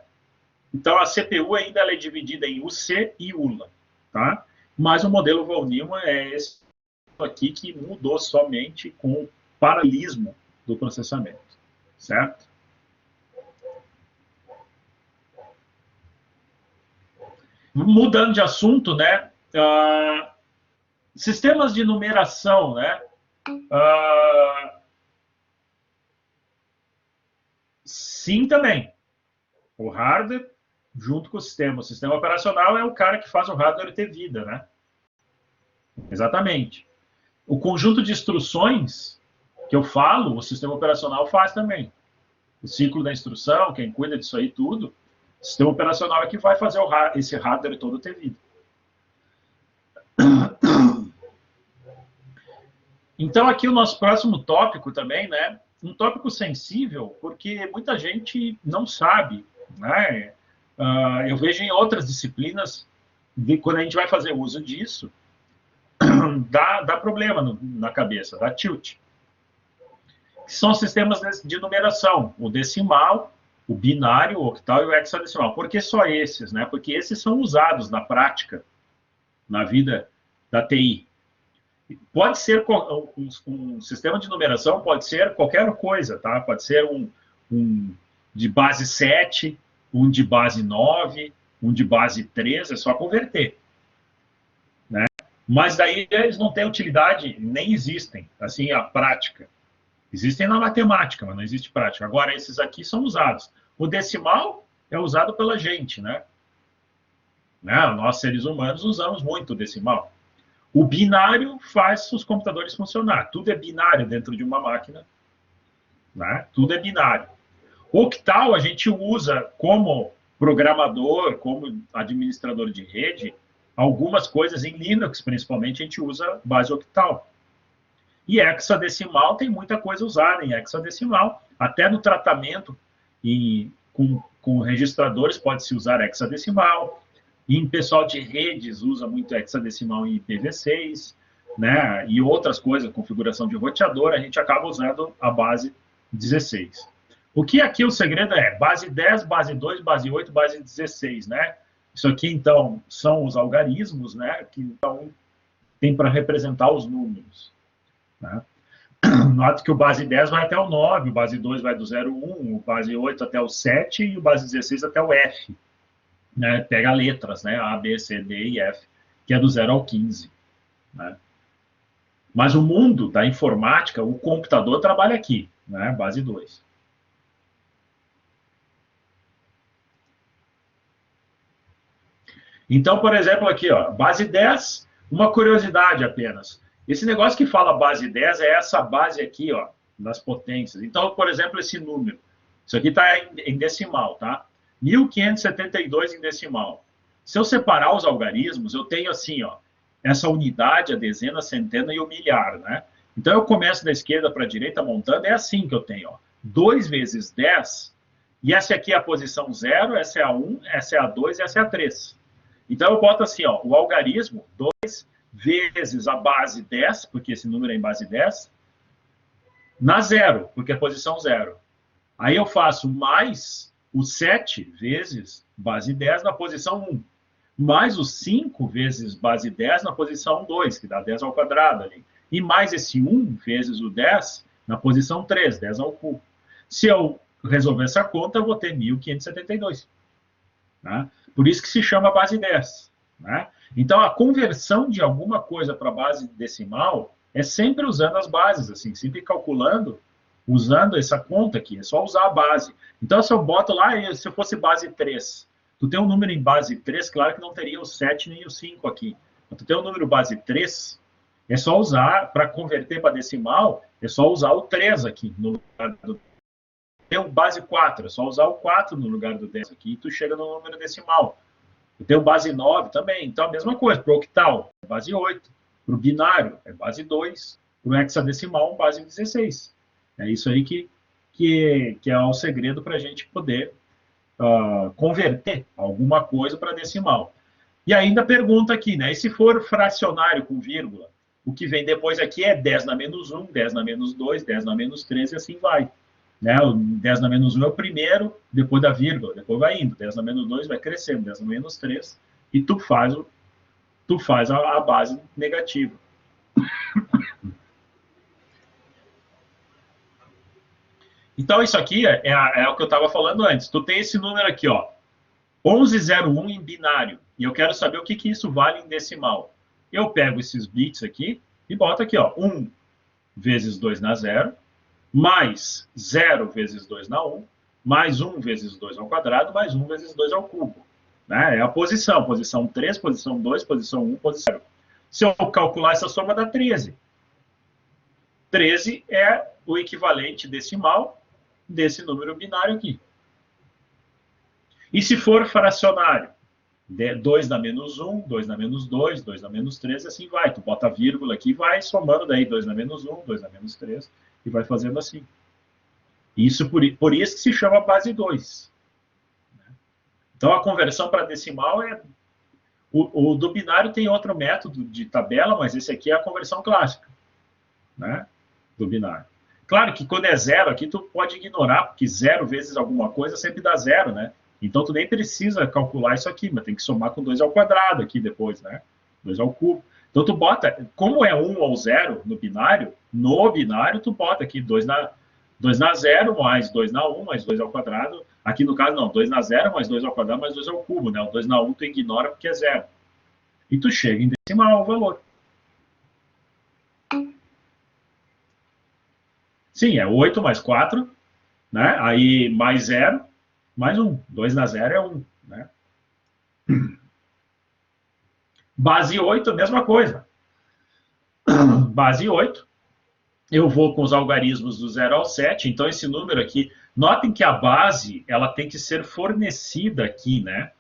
Então a CPU ainda ela é dividida em UC e ULA, tá? Mas o modelo von Neumann é esse aqui que mudou somente com o paralelismo do processamento, certo? Mudando de assunto, né? Sistemas de numeração, né? Sim, também. O hardware junto com o sistema. O sistema operacional é o cara que faz o hardware ter vida, né? Exatamente. O conjunto de instruções que eu falo, o sistema operacional faz também. O ciclo da instrução, quem cuida disso aí tudo, o sistema operacional é que vai fazer esse hardware todo ter vida. Então, aqui o nosso próximo tópico também, né? Um tópico sensível, porque muita gente não sabe, né? Eu vejo em outras disciplinas, quando a gente vai fazer uso disso, dá problema na cabeça, dá tilt. Que são sistemas de numeração, o decimal, o binário, o octal e o hexadecimal. Por que só esses, né? Porque esses são usados na prática, na vida da TI. Pode ser um sistema de numeração, pode ser qualquer coisa, tá? Pode ser um de base 7, um de base 9, um de base 3, é só converter. Né? Mas daí eles não têm utilidade, nem existem, assim, a prática. Existem na matemática, mas não existe prática. Agora, esses aqui são usados. O decimal é usado pela gente, né? Nós, seres humanos, usamos muito o decimal. O binário faz os computadores funcionar. Tudo é binário dentro de uma máquina. Né? Tudo é binário. Octal a gente usa como programador, como administrador de rede, algumas coisas em Linux, principalmente, a gente usa base octal. E hexadecimal tem muita coisa usada em hexadecimal. Até no tratamento com registradores pode-se usar hexadecimal. E em pessoal de redes usa muito hexadecimal em IPv6, né? E outras coisas, configuração de roteador, a gente acaba usando a base 16. O que aqui o segredo é base 10, base 2, base 8, base 16, né? Isso aqui, então, são os algarismos, né? Que então, tem para representar os números. Né? Nota que o base 10 vai até o 9, o base 2 vai do 0 ao 1, o base 8 até o 7 e o base 16 até o F. Né? Pega letras, né? A, B, C, D e F, que é do 0 ao 15. Né? Mas o mundo da informática, o computador trabalha aqui, né? Base 2. Então, por exemplo, aqui, ó, base 10, uma curiosidade apenas. Esse negócio que fala base 10 é essa base aqui, ó, das potências. Então, por exemplo, esse número. Isso aqui está em decimal, tá? 1572 em decimal. Se eu separar os algarismos, eu tenho assim, ó, essa unidade, a dezena, a centena e o milhar, né? Então, eu começo da esquerda para a direita montando, é assim que eu tenho, ó. 2 vezes 10, e essa aqui é a posição 0, essa é a 1, essa é a 2, essa é a 3. Então, eu boto assim, ó, o algarismo, 2 vezes a base 10, porque esse número é em base 10, na 0, porque é a posição 0. Aí eu faço mais o 7 vezes base 10 na posição 1, mais o 5 vezes base 10 na posição 2, que dá 10 ao quadrado ali, e mais esse 1 vezes o 10 na posição 3, 10 ao cubo. Se eu resolver essa conta, eu vou ter 1572. Né? Por isso que se chama base 10. Né? Então, a conversão de alguma coisa para base decimal é sempre usando as bases, assim, sempre calculando, usando essa conta aqui, é só usar a base. Então, se eu boto lá, se eu fosse base 3, tu tem um número em base 3, claro que não teria o 7 nem o 5 aqui. Mas tu tem um número base 3, é só usar, para converter para decimal, é só usar o 3 aqui, no lugar do... Tem o base 4, é só usar o 4 no lugar do 10 aqui, e tu chega no número decimal. Eu tenho base 9 também, então a mesma coisa, para o octal, é base 8, para o binário, é base 2, para o hexadecimal, base 16. É isso aí que é o segredo para a gente poder converter alguma coisa para decimal. E ainda pergunta aqui, né? E se for fracionário com vírgula? O que vem depois aqui é 10 na menos 1, 10 na menos 2, 10 na menos 3 e assim vai. Né? O 10 na menos 1 é o primeiro, depois da vírgula, depois vai indo. 10 na menos 2 vai crescendo, 10 na menos 3, e tu faz a base negativa. Então, isso aqui é o que eu estava falando antes. Tu tem esse número aqui, ó, 1101 em binário, e eu quero saber o que isso vale em decimal. Eu pego esses bits aqui e boto aqui, ó, 1 vezes 2 na 0, mais 0 vezes 2 na 1, mais 1 vezes 2 ao quadrado, mais 1 vezes 2 ao cubo. Né? É a posição 3, posição 2, posição 1, posição 0. Se eu calcular essa soma, dá 13. 13 é o equivalente decimal desse número binário aqui. E se for fracionário? 2 na menos 1, 2 na menos 2, 2 na menos 3, assim vai. Tu bota a vírgula aqui e vai somando daí 2 na menos 1, 2 na menos 3, e vai fazendo assim. Isso por isso que se chama base 2. Então, a conversão para decimal é... O do binário tem outro método de tabela, mas esse aqui é a conversão clássica, né? Do binário. Claro que quando é zero aqui, tu pode ignorar, porque 0 vezes alguma coisa sempre dá 0, né? Então, tu nem precisa calcular isso aqui, mas tem que somar com 2 ao quadrado aqui depois, né? 2 ao cubo. Então, tu bota, como é 1 ou 0 no binário, tu bota aqui 2 na 0, mais 2 na 1, mais 2 ao quadrado. Aqui, no caso, não, 2 na 0, mais 2 ao quadrado, mais 2 ao cubo, né? O 2 na 1 tu ignora porque é 0. E tu chega em decimal o valor. Sim, é 8 mais 4, né? Aí mais 0, mais 1. 2 na 0 é 1, né? Base 8, a mesma coisa. Base 8, eu vou com os algarismos do 0 ao 7, então esse número aqui, notem que a base, ela tem que ser fornecida aqui, né?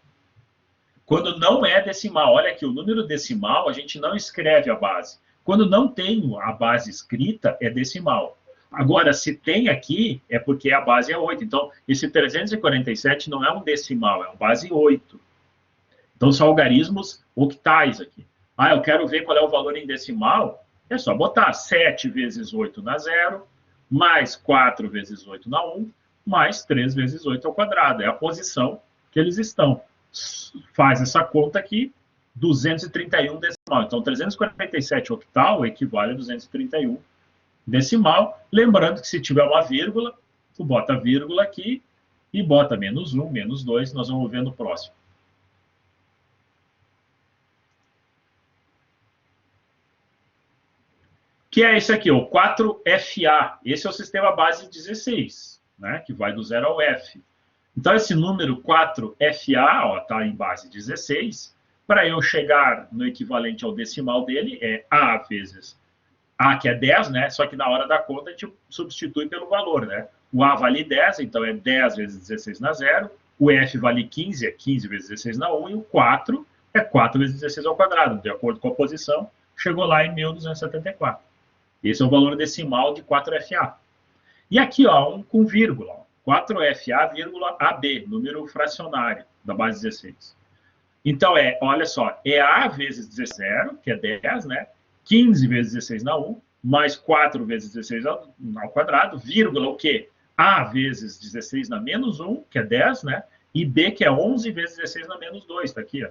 Quando não é decimal, olha aqui, o número decimal, a gente não escreve a base. Quando não tem a base escrita, é decimal. Agora, se tem aqui, é porque a base é 8. Então, esse 347 não é um decimal, é uma base 8. Então, são algarismos octais aqui. Ah, eu quero ver qual é o valor em decimal. É só botar 7 vezes 8 na 0, mais 4 vezes 8 na 1, mais 3 vezes 8 ao quadrado. É a posição que eles estão. Faz essa conta aqui, 231 decimal. Então, 347 octal equivale a 231 decimal. Lembrando que se tiver uma vírgula, tu bota a vírgula aqui e bota menos 1, menos 2, nós vamos ver no próximo. Que é esse aqui, o 4FA. Esse é o sistema base 16, né, que vai do 0 ao F. Então, esse número 4FA está em base 16. Para eu chegar no equivalente ao decimal dele, é A vezes A, que é 10, né? Só que na hora da conta a gente substitui pelo valor, né? O A vale 10, então é 10 vezes 16 na 0. O F vale 15, é 15 vezes 16 na 1. E o 4 é 4 vezes 16 ao quadrado. De acordo com a posição, chegou lá em 1274. Esse é o valor decimal de 4FA. E aqui, ó, um com vírgula. 4FA, vírgula AB, número fracionário da base 16. Então, olha só, é A vezes 16, que é 10, né? 15 vezes 16 na 1, mais 4 vezes 16 ao quadrado, vírgula, o quê? A vezes 16 na menos 1, que é 10, né? E B, que é 11 vezes 16 na menos 2, está aqui, ó.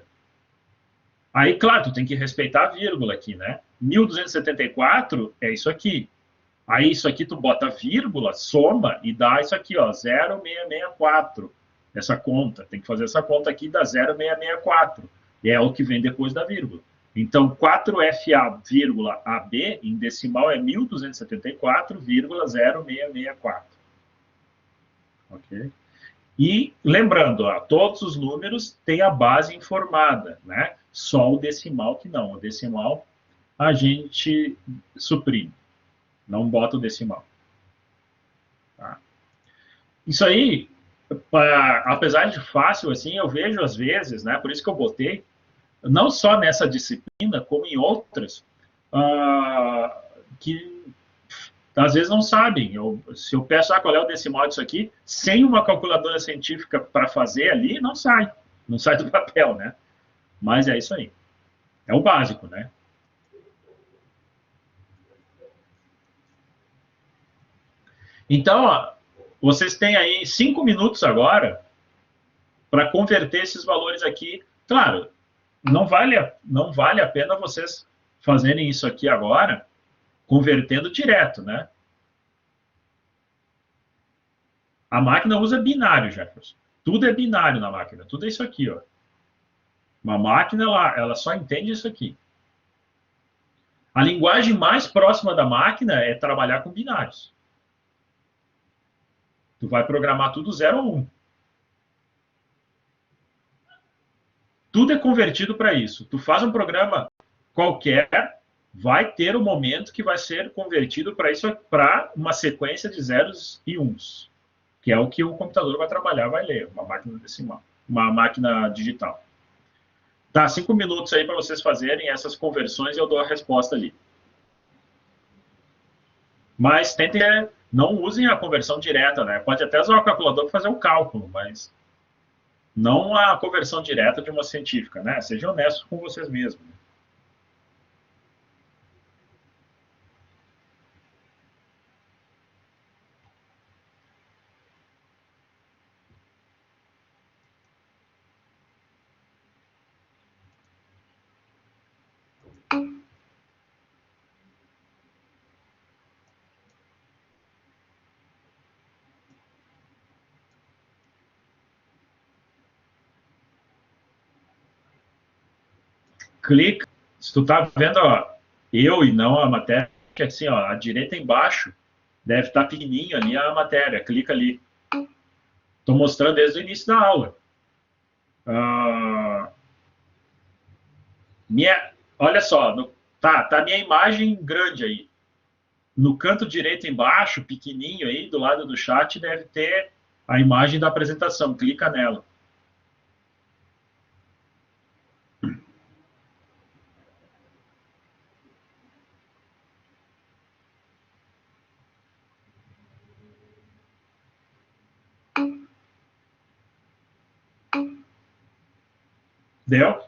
Aí, claro, tu tem que respeitar a vírgula aqui, né? 1274 é isso aqui. Aí, isso aqui tu bota vírgula, soma e dá isso aqui, ó, 0,664. essa conta, tem que fazer essa conta aqui da 0,664, é o que vem depois da vírgula. Então, 4FA, vírgula AB, em decimal, é 1274,0664. Ok? E lembrando, ó, todos os números têm a base informada, né? Só o decimal que não. O decimal a gente suprime, não bota o decimal. Tá? Isso aí, apesar de fácil, assim, eu vejo às vezes, né? Por isso que eu botei, não só nessa disciplina, como em outras, que às vezes não sabem. Se eu peço qual é o decimal disso aqui, sem uma calculadora científica para fazer ali, não sai. Não sai do papel, né? Mas é isso aí. É o básico, né? Então, ó, vocês têm aí 5 minutos agora para converter esses valores aqui. Claro, não vale a pena vocês fazerem isso aqui agora, convertendo direto, né? A máquina usa binário, Jefferson. Tudo é binário na máquina. Tudo é isso aqui, ó. Uma máquina, ela só entende isso aqui. A linguagem mais próxima da máquina é trabalhar com binários. Tu vai programar tudo 0 ou 1. Um. Tudo é convertido para isso. Tu faz um programa qualquer, vai ter um momento que vai ser convertido para isso, para uma sequência de zeros e uns, que é o que o computador vai trabalhar, vai ler, uma máquina decimal, uma máquina digital. Tá, 5 minutos aí para vocês fazerem essas conversões e eu dou a resposta ali. Mas tentem, não usem a conversão direta, né? Pode até usar o calculador para fazer o cálculo, mas não a conversão direta de uma científica, né? Sejam honestos com vocês mesmos. Clica, se tu tá vendo, ó, eu e não a matéria, que assim, ó, a direita embaixo deve estar pequenininho ali a matéria, clica ali. Estou mostrando desde o início da aula. Ah, olha só, tá minha imagem grande aí. No canto direito embaixo, pequenininho aí, do lado do chat, deve ter a imagem da apresentação. Clica nela. Deu?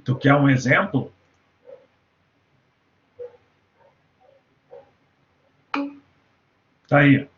Tu quer um exemplo? Tá aí.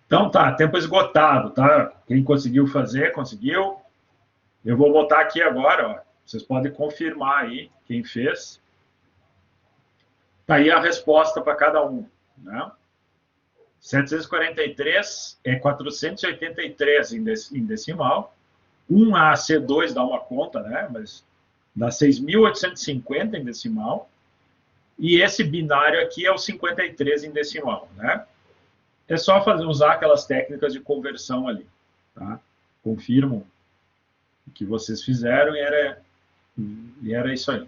Então tá, tempo esgotado, tá? Quem conseguiu fazer, conseguiu. Eu vou botar aqui agora, ó. Vocês podem confirmar aí quem fez. Tá aí a resposta para cada um, né? 743 é 483 em decimal. 1AC2 dá uma conta, né? Mas dá 6.850 em decimal. E esse binário aqui é o 53 em decimal, né? É só usar aquelas técnicas de conversão ali, tá? Confirmam o que vocês fizeram e era isso aí.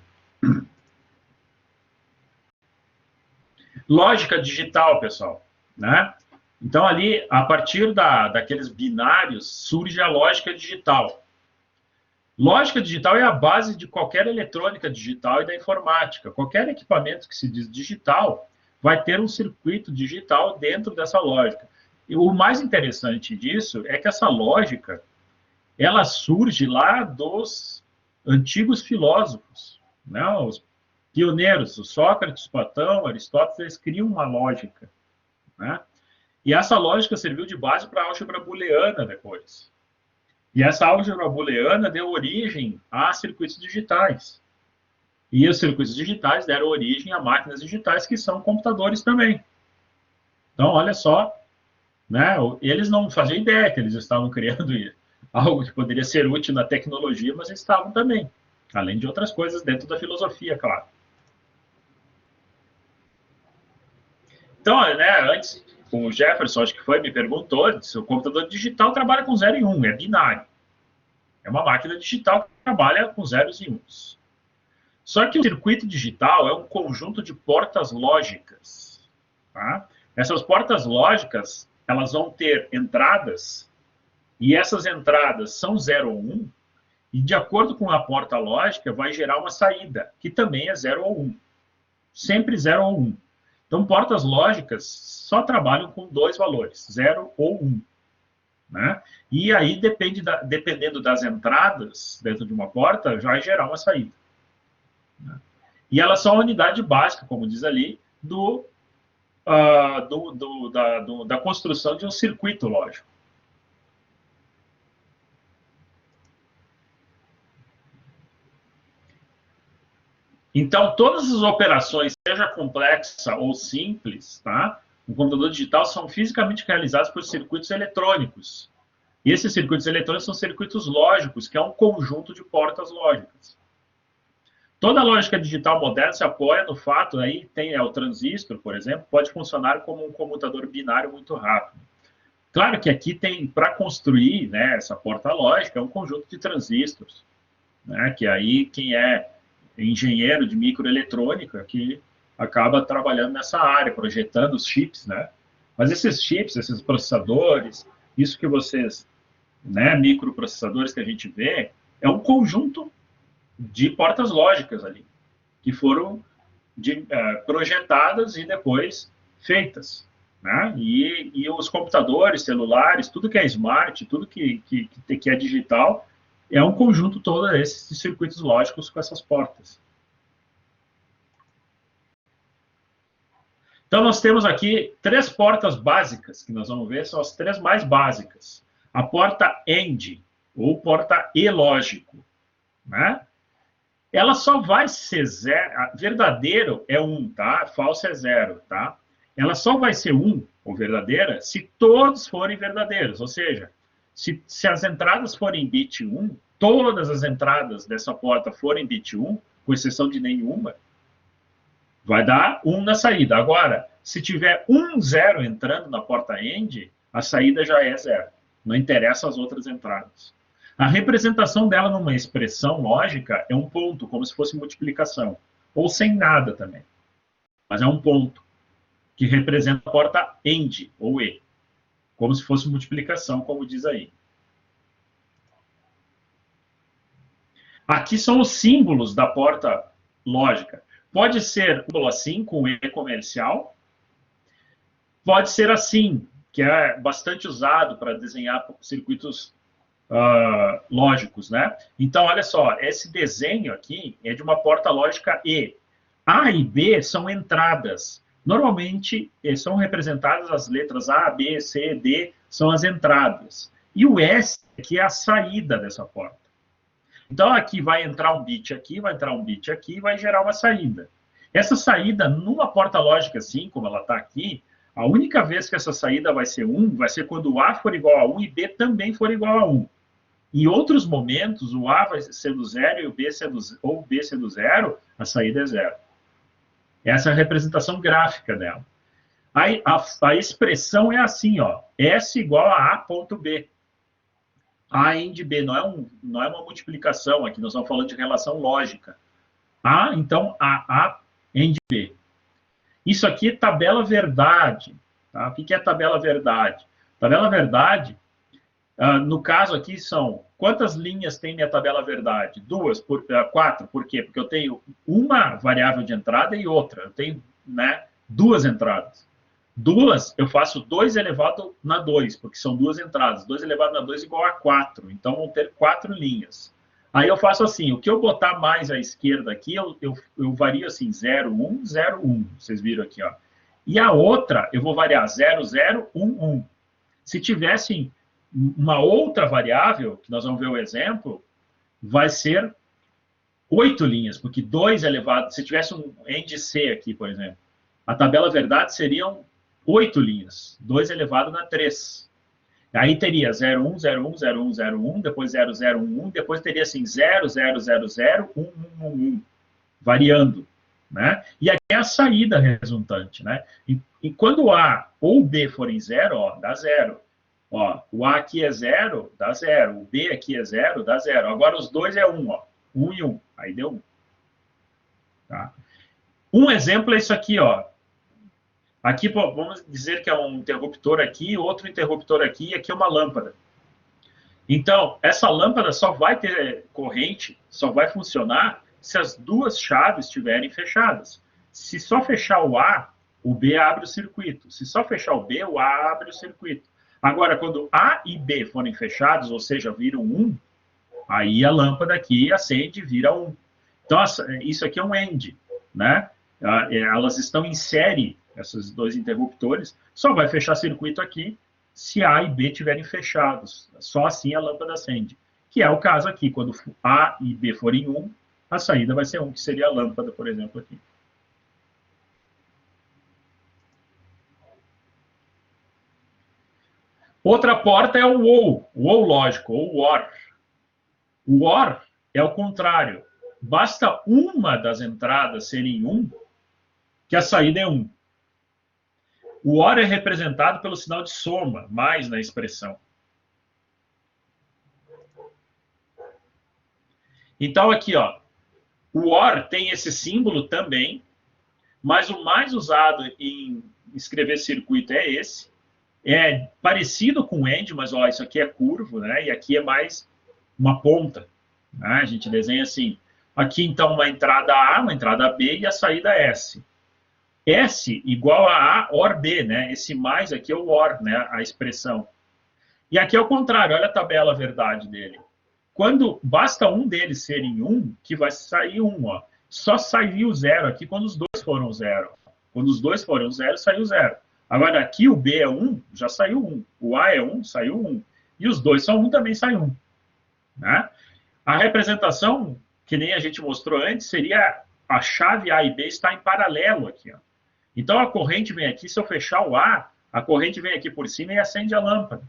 Lógica digital, pessoal, né? Então, ali, a partir daqueles binários, surge a lógica digital. Lógica digital é a base de qualquer eletrônica digital e da informática. Qualquer equipamento que se diz digital vai ter um circuito digital dentro dessa lógica. E o mais interessante disso é que essa lógica, ela surge lá dos antigos filósofos, né? Os pioneiros, o Sócrates, Platão, Aristóteles, eles criam uma lógica, né? E essa lógica serviu de base para a álgebra booleana depois. E essa álgebra booleana deu origem a circuitos digitais. E os circuitos digitais deram origem a máquinas digitais, que são computadores também. Então, olha só, né? Eles não faziam ideia que eles estavam criando algo que poderia ser útil na tecnologia, mas estavam também, além de outras coisas dentro da filosofia, claro. Então, né, antes, o Jefferson, acho que foi, me perguntou se o computador digital trabalha com 0 e 1, é binário. É uma máquina digital que trabalha com zeros e uns. Só que o circuito digital é um conjunto de portas lógicas. Tá? Essas portas lógicas, elas vão ter entradas, e essas entradas são 0 ou 1, e de acordo com a porta lógica, vai gerar uma saída, que também é 0 ou 1. Sempre 0 ou 1. Então, portas lógicas só trabalham com dois valores, 0 ou 1. Né? E aí, dependendo das entradas dentro de uma porta, vai gerar uma saída. Né? E elas são a unidade básica, como diz ali, da construção de um circuito lógico. Então, todas as operações, seja complexa ou simples, tá? No computador digital, são fisicamente realizadas por circuitos eletrônicos. E esses circuitos eletrônicos são circuitos lógicos, que é um conjunto de portas lógicas. Toda a lógica digital moderna se apoia no fato, aí tem o transistor, por exemplo, pode funcionar como um comutador binário muito rápido. Claro que aqui tem, para construir, né, essa porta lógica, é um conjunto de transistores, né, que aí quem é engenheiro de microeletrônica que acaba trabalhando nessa área, projetando os chips, né? Mas esses chips, esses processadores, isso que vocês, né, microprocessadores que a gente vê, é um conjunto de portas lógicas ali, que foram projetadas e depois feitas. Né? E os computadores, celulares, tudo que é smart, tudo que é digital, é um conjunto todo desses circuitos lógicos com essas portas. Então, nós temos aqui 3 portas básicas, que nós vamos ver, são as 3 mais básicas. A porta AND, ou porta E lógico, né? Ela só vai ser zero, verdadeiro é 1, tá? Falso é 0, tá? Ela só vai ser 1, ou verdadeira, se todos forem verdadeiros, ou seja, se as entradas forem bit 1, todas as entradas dessa porta forem bit 1, com exceção de nenhuma, vai dar 1 na saída. Agora, se tiver 1, 0 entrando na porta AND, a saída já é 0. Não interessa as outras entradas. A representação dela numa expressão lógica é um ponto, como se fosse multiplicação. Ou sem nada também. Mas é um ponto que representa a porta AND, ou E. Como se fosse multiplicação, como diz aí. Aqui são os símbolos da porta lógica. Pode ser assim, com E comercial. Pode ser assim, que é bastante usado para desenhar circuitos lógicos, né? Então, olha só, esse desenho aqui é de uma porta lógica E. A e B são entradas. Normalmente, são representadas as letras A, B, C, D, são as entradas. E o S, que é a saída dessa porta. Então, aqui vai entrar um bit aqui, vai entrar um bit aqui, vai gerar uma saída. Essa saída, numa porta lógica assim, como ela está aqui, a única vez que essa saída vai ser 1, vai ser quando o A for igual a 1 e B também for igual a 1. Em outros momentos, o A vai ser do 0 e o B ser ou o B ser do 0, a saída é 0. Essa é a representação gráfica dela. A expressão é assim, ó, S igual a A ponto B. A AND B, não é uma multiplicação aqui, nós estamos falando de relação lógica. A, então, A AND B. Isso aqui é tabela verdade. Tá? O que é tabela verdade? Tabela verdade, no caso aqui, são quantas linhas tem minha tabela verdade? 4. Por quê? Porque eu tenho uma variável de entrada e outra. Eu tenho, né, 2 entradas. 2, eu faço 2 elevado na 2, porque são 2 entradas. 2 elevado na 2 igual a 4. Então, vão ter 4 linhas. Aí eu faço assim, o que eu botar mais à esquerda aqui, eu vario assim, 0, 1, 0, 1. Vocês viram aqui, ó. E a outra, eu vou variar 0, 0, 1, 1. Se tivessem uma outra variável, que nós vamos ver o exemplo, vai ser 8 linhas, porque 2 elevado... Se tivesse um AND C aqui, por exemplo, a tabela verdade seriam 8 linhas. 2 elevado na 3. Aí teria 0, 1, 0, 1, 0, 1, 0, 1, depois 0, 0, 1, 1, depois teria assim 0, 0, 0, 0, 1, 1, 1, 1, variando, né? E aqui é a saída resultante, né? E quando o A ou o B forem 0, ó, dá 0. Ó, o A aqui é 0, dá 0. O B aqui é 0, dá 0. Agora os dois é 1, ó. 1 e 1. Aí deu 1. Tá? Um exemplo é isso aqui, ó. Aqui, vamos dizer que é um interruptor aqui, outro interruptor aqui, e aqui é uma lâmpada. Então, essa lâmpada só vai ter corrente, só vai funcionar se as duas chaves estiverem fechadas. Se só fechar o A, o B abre o circuito. Se só fechar o B, o A abre o circuito. Agora, quando A e B forem fechados, ou seja, viram 1, aí a lâmpada aqui acende e vira 1. Então, isso aqui é um AND, né? Elas estão em série, esses dois interruptores, só vai fechar circuito aqui se A e B estiverem fechados. Só assim a lâmpada acende. Que é o caso aqui, quando A e B forem 1, a saída vai ser 1, que seria a lâmpada, por exemplo, aqui. Outra porta é o OR lógico, ou OR. O OR é o contrário. Basta uma das entradas serem 1, que a saída é 1. O OR é representado pelo sinal de soma, mais na expressão. Então, aqui, ó, o OR tem esse símbolo também, mas o mais usado em escrever circuito é esse. É parecido com o AND, mas ó, isso aqui é curvo, né? E aqui é mais uma ponta. Né? A gente desenha assim. Aqui, então, uma entrada A, uma entrada B e a saída S. S igual a A OR B, né? Esse mais aqui é o OR, né? A expressão. E aqui é o contrário, olha a tabela verdade dele. Quando basta um deles serem 1, que vai sair 1, ó. Só saiu 0 aqui quando os dois foram 0. Quando os dois forem 0, saiu 0. Agora, aqui o B é 1, já saiu 1. O A é 1, saiu 1. E os dois são 1, também sai 1. Né? A representação, que nem a gente mostrou antes, seria a chave A e B está em paralelo aqui. Ó. Então, a corrente vem aqui, se eu fechar o A, a corrente vem aqui por cima e acende a lâmpada.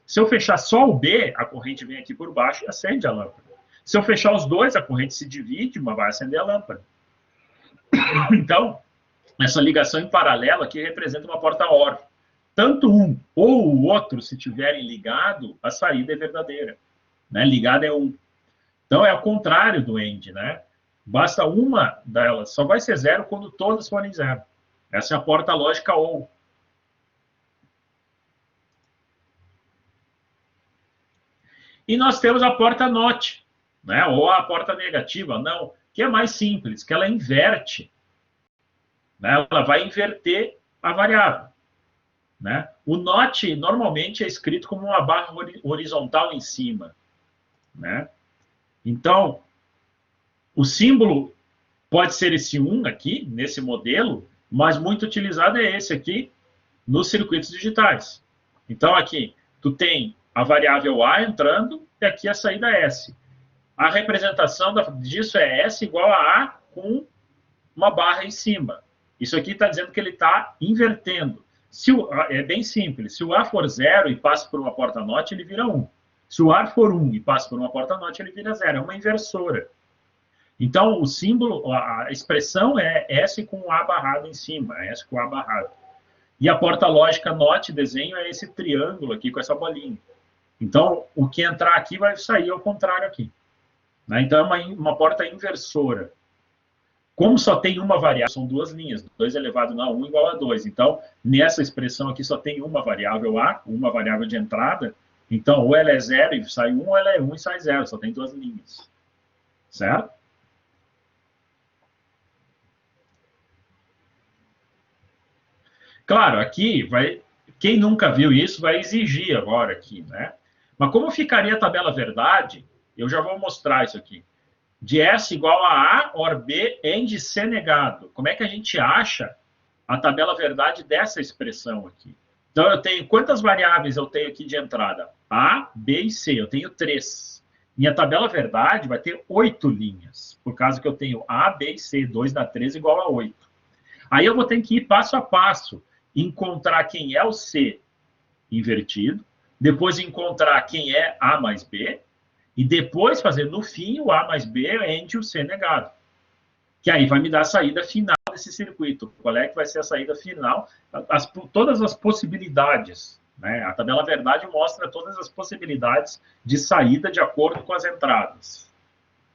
Se eu fechar só o B, a corrente vem aqui por baixo e acende a lâmpada. Se eu fechar os dois, a corrente se divide, mas vai acender a lâmpada. Então, essa ligação em paralelo aqui representa uma porta OR. Tanto um ou o outro, se tiverem ligado, a saída é verdadeira. Né? Ligada é 1. Então, é ao contrário do AND, né? Basta uma delas, só vai ser 0 quando todas forem 0. Essa é a porta lógica OR. E nós temos a porta NOT, né? Ou a porta negativa, não, que é mais simples, que ela inverte. Né? Ela vai inverter a variável. Né? O NOT normalmente é escrito como uma barra horizontal em cima. Né? Então, o símbolo pode ser esse 1 aqui, nesse modelo, mas muito utilizado é esse aqui nos circuitos digitais. Então, aqui, tu tem a variável A entrando e aqui a saída S. A representação disso é S igual a A com uma barra em cima. Isso aqui está dizendo que ele está invertendo. É bem simples. Se o A for 0 e passa por uma porta NOT, ele vira 1. Se o A for 1 e passa por uma porta NOT, ele vira 0. É uma inversora. Então, o símbolo, a expressão é S com A barrado em cima. É S com A barrado. E a porta lógica NOT, desenho, é esse triângulo aqui com essa bolinha. Então, o que entrar aqui vai sair ao contrário aqui. Né? Então, é uma porta inversora. Como só tem uma variável, são duas linhas, 2 elevado a 1 igual a 2. Então, nessa expressão aqui só tem uma variável A, uma variável de entrada. Então, ou ela é 0 e sai 1, ou ela é 1 e sai 0. Só tem duas linhas. Certo? Claro, aqui, quem nunca viu isso vai exigir agora aqui, né? Mas como ficaria a tabela verdade, eu já vou mostrar isso aqui. De S igual a A, OR B, AND C negado. Como é que a gente acha a tabela verdade dessa expressão aqui? Então, eu tenho quantas variáveis eu tenho aqui de entrada? A, B e C. Eu tenho 3. Minha tabela verdade vai ter 8 linhas, por causa que eu tenho A, B e C. 2 dá 3 igual a 8. Aí eu vou ter que ir passo a passo, encontrar quem é o C invertido, depois encontrar quem é A mais B, e depois fazer, no fim, o A mais B entre o C negado. Que aí vai me dar a saída final desse circuito. Qual é que vai ser a saída final? Todas as possibilidades. Né? A tabela verdade mostra todas as possibilidades de saída de acordo com as entradas.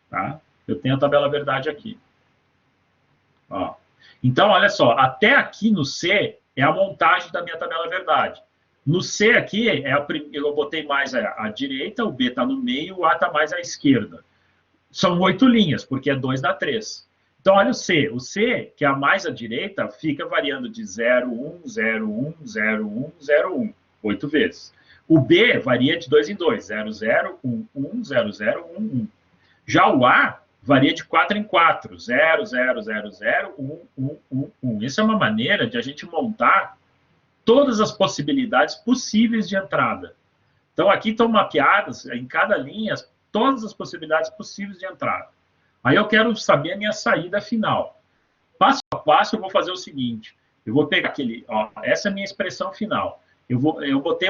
Tá? Eu tenho a tabela verdade aqui. Ó. Então, olha só, até aqui no C é a montagem da minha tabela verdade. No C aqui, eu botei mais à direita, o B está no meio, o A está mais à esquerda. São 8 linhas, porque é 2 dá 3. Então, olha o C. O C, que é a mais à direita, fica variando de 0, 1, 0, 1, 0, 1, 0, 1, 8 vezes. O B varia de 2 em 2, 0, 0, 1, 1, 0, 0, 1, 1. Já o A varia de 4 em 4, 0, 0, 0, 0, 1, 1, 1, 1. Essa é uma maneira de a gente montar todas as possibilidades possíveis de entrada. Então, aqui estão mapeadas, em cada linha, todas as possibilidades possíveis de entrada. Aí eu quero saber a minha saída final. Passo a passo, eu vou fazer o seguinte. Eu vou pegar aquele... Ó, essa é a minha expressão final. Eu botei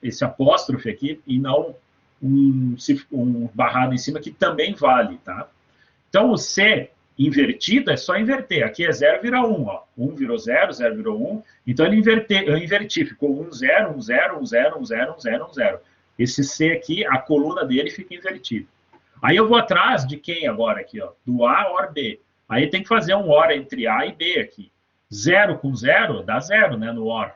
esse apóstrofe aqui e não um barrado em cima, que também vale. Tá? Então, o C invertido é só inverter. Aqui é 0 vira 1. Ó. 1 virou 0, 0 virou 1. Então, eu inverti. Ficou 1, 0, 1, 0, 1, 0, 1, 0, 1, 0, 1, 0. Esse C aqui, a coluna dele fica invertida. Aí eu vou atrás de quem agora aqui? Ó? Do A, OR, B. Aí tem que fazer um OR entre A e B aqui. 0 com 0 dá 0, né, no OR.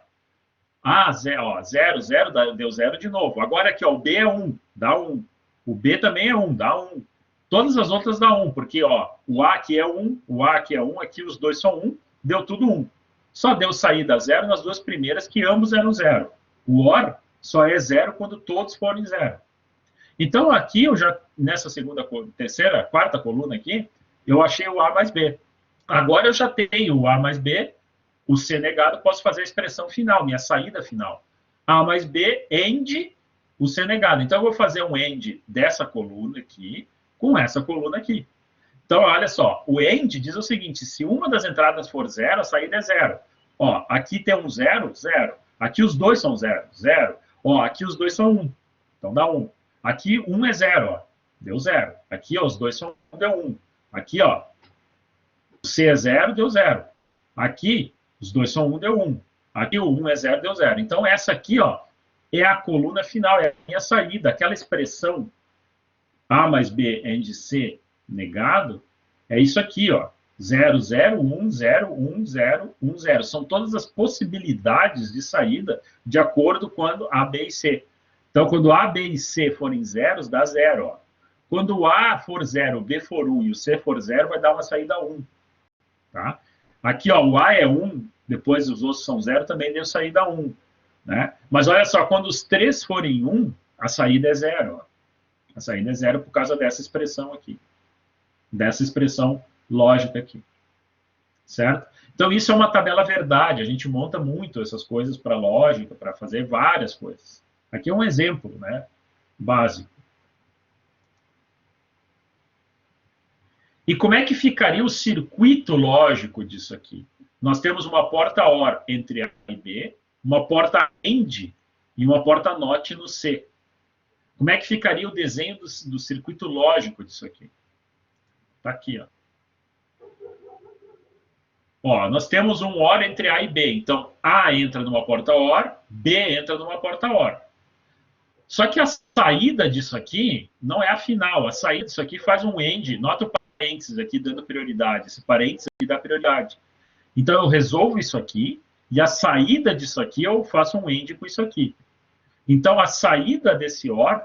A, 0, ó, 0, 0, deu 0 de novo. Agora aqui, ó, o B é 1, dá 1. O B também é 1, dá 1. Todas as outras dá 1, porque ó, o A aqui é 1, o A aqui é 1, aqui os dois são 1, deu tudo 1. Só deu saída 0 nas duas primeiras, que ambos eram 0. O OR só é 0 quando todos forem 0. Então, aqui, eu já, nessa segunda, terceira, quarta coluna aqui, eu achei o A mais B. Agora eu já tenho o A mais B, o C negado, posso fazer a expressão final, minha saída final. A mais B, AND, o C negado. Então, eu vou fazer um AND dessa coluna aqui com essa coluna aqui. Então, olha só, o AND diz o seguinte, se uma das entradas for zero, a saída é zero. Ó, aqui tem um zero, zero. Aqui os dois são zero, zero. Ó, aqui os dois são um, então dá um. Aqui um é zero, ó, deu zero. Aqui, ó, os dois são um, deu um. Aqui, ó, o C é zero, deu zero. Aqui, os dois são 1, deu 1. Aqui o 1 é 0, deu 0. Então, essa aqui, ó, é a coluna final, é a minha saída. Aquela expressão A mais B AND C negado, é isso aqui, ó. 0, 0, 1, 0, 1, 0, 1, 0. São todas as possibilidades de saída de acordo com A, B e C. Então, quando A, B e C forem zeros, dá 0, ó. Quando o A for 0, o B for 1 e o C for 0, vai dar uma saída 1. Tá? Aqui, ó, o A é 1, depois os outros são 0, também deu saída 1. Né? Mas olha só, quando os três forem 1, a saída é 0. Ó. A saída é 0 por causa dessa expressão aqui. Dessa expressão lógica aqui. Certo? Então, isso é uma tabela verdade. A gente monta muito essas coisas para lógica, para fazer várias coisas. Aqui é um exemplo, né, básico. E como é que ficaria o circuito lógico disso aqui? Nós temos uma porta OR entre A e B, uma porta AND e uma porta NOT no C. Como é que ficaria o desenho do circuito lógico disso aqui? Está aqui, ó. Ó, nós temos um OR entre A e B. Então, A entra numa porta OR, B entra numa porta OR. Só que a saída disso aqui não é a final. A saída disso aqui faz um AND. Nota o parênteses aqui dando prioridade. Esse parênteses aqui dá prioridade. Então, eu resolvo isso aqui, e a saída disso aqui eu faço um AND com isso aqui. Então, a saída desse OR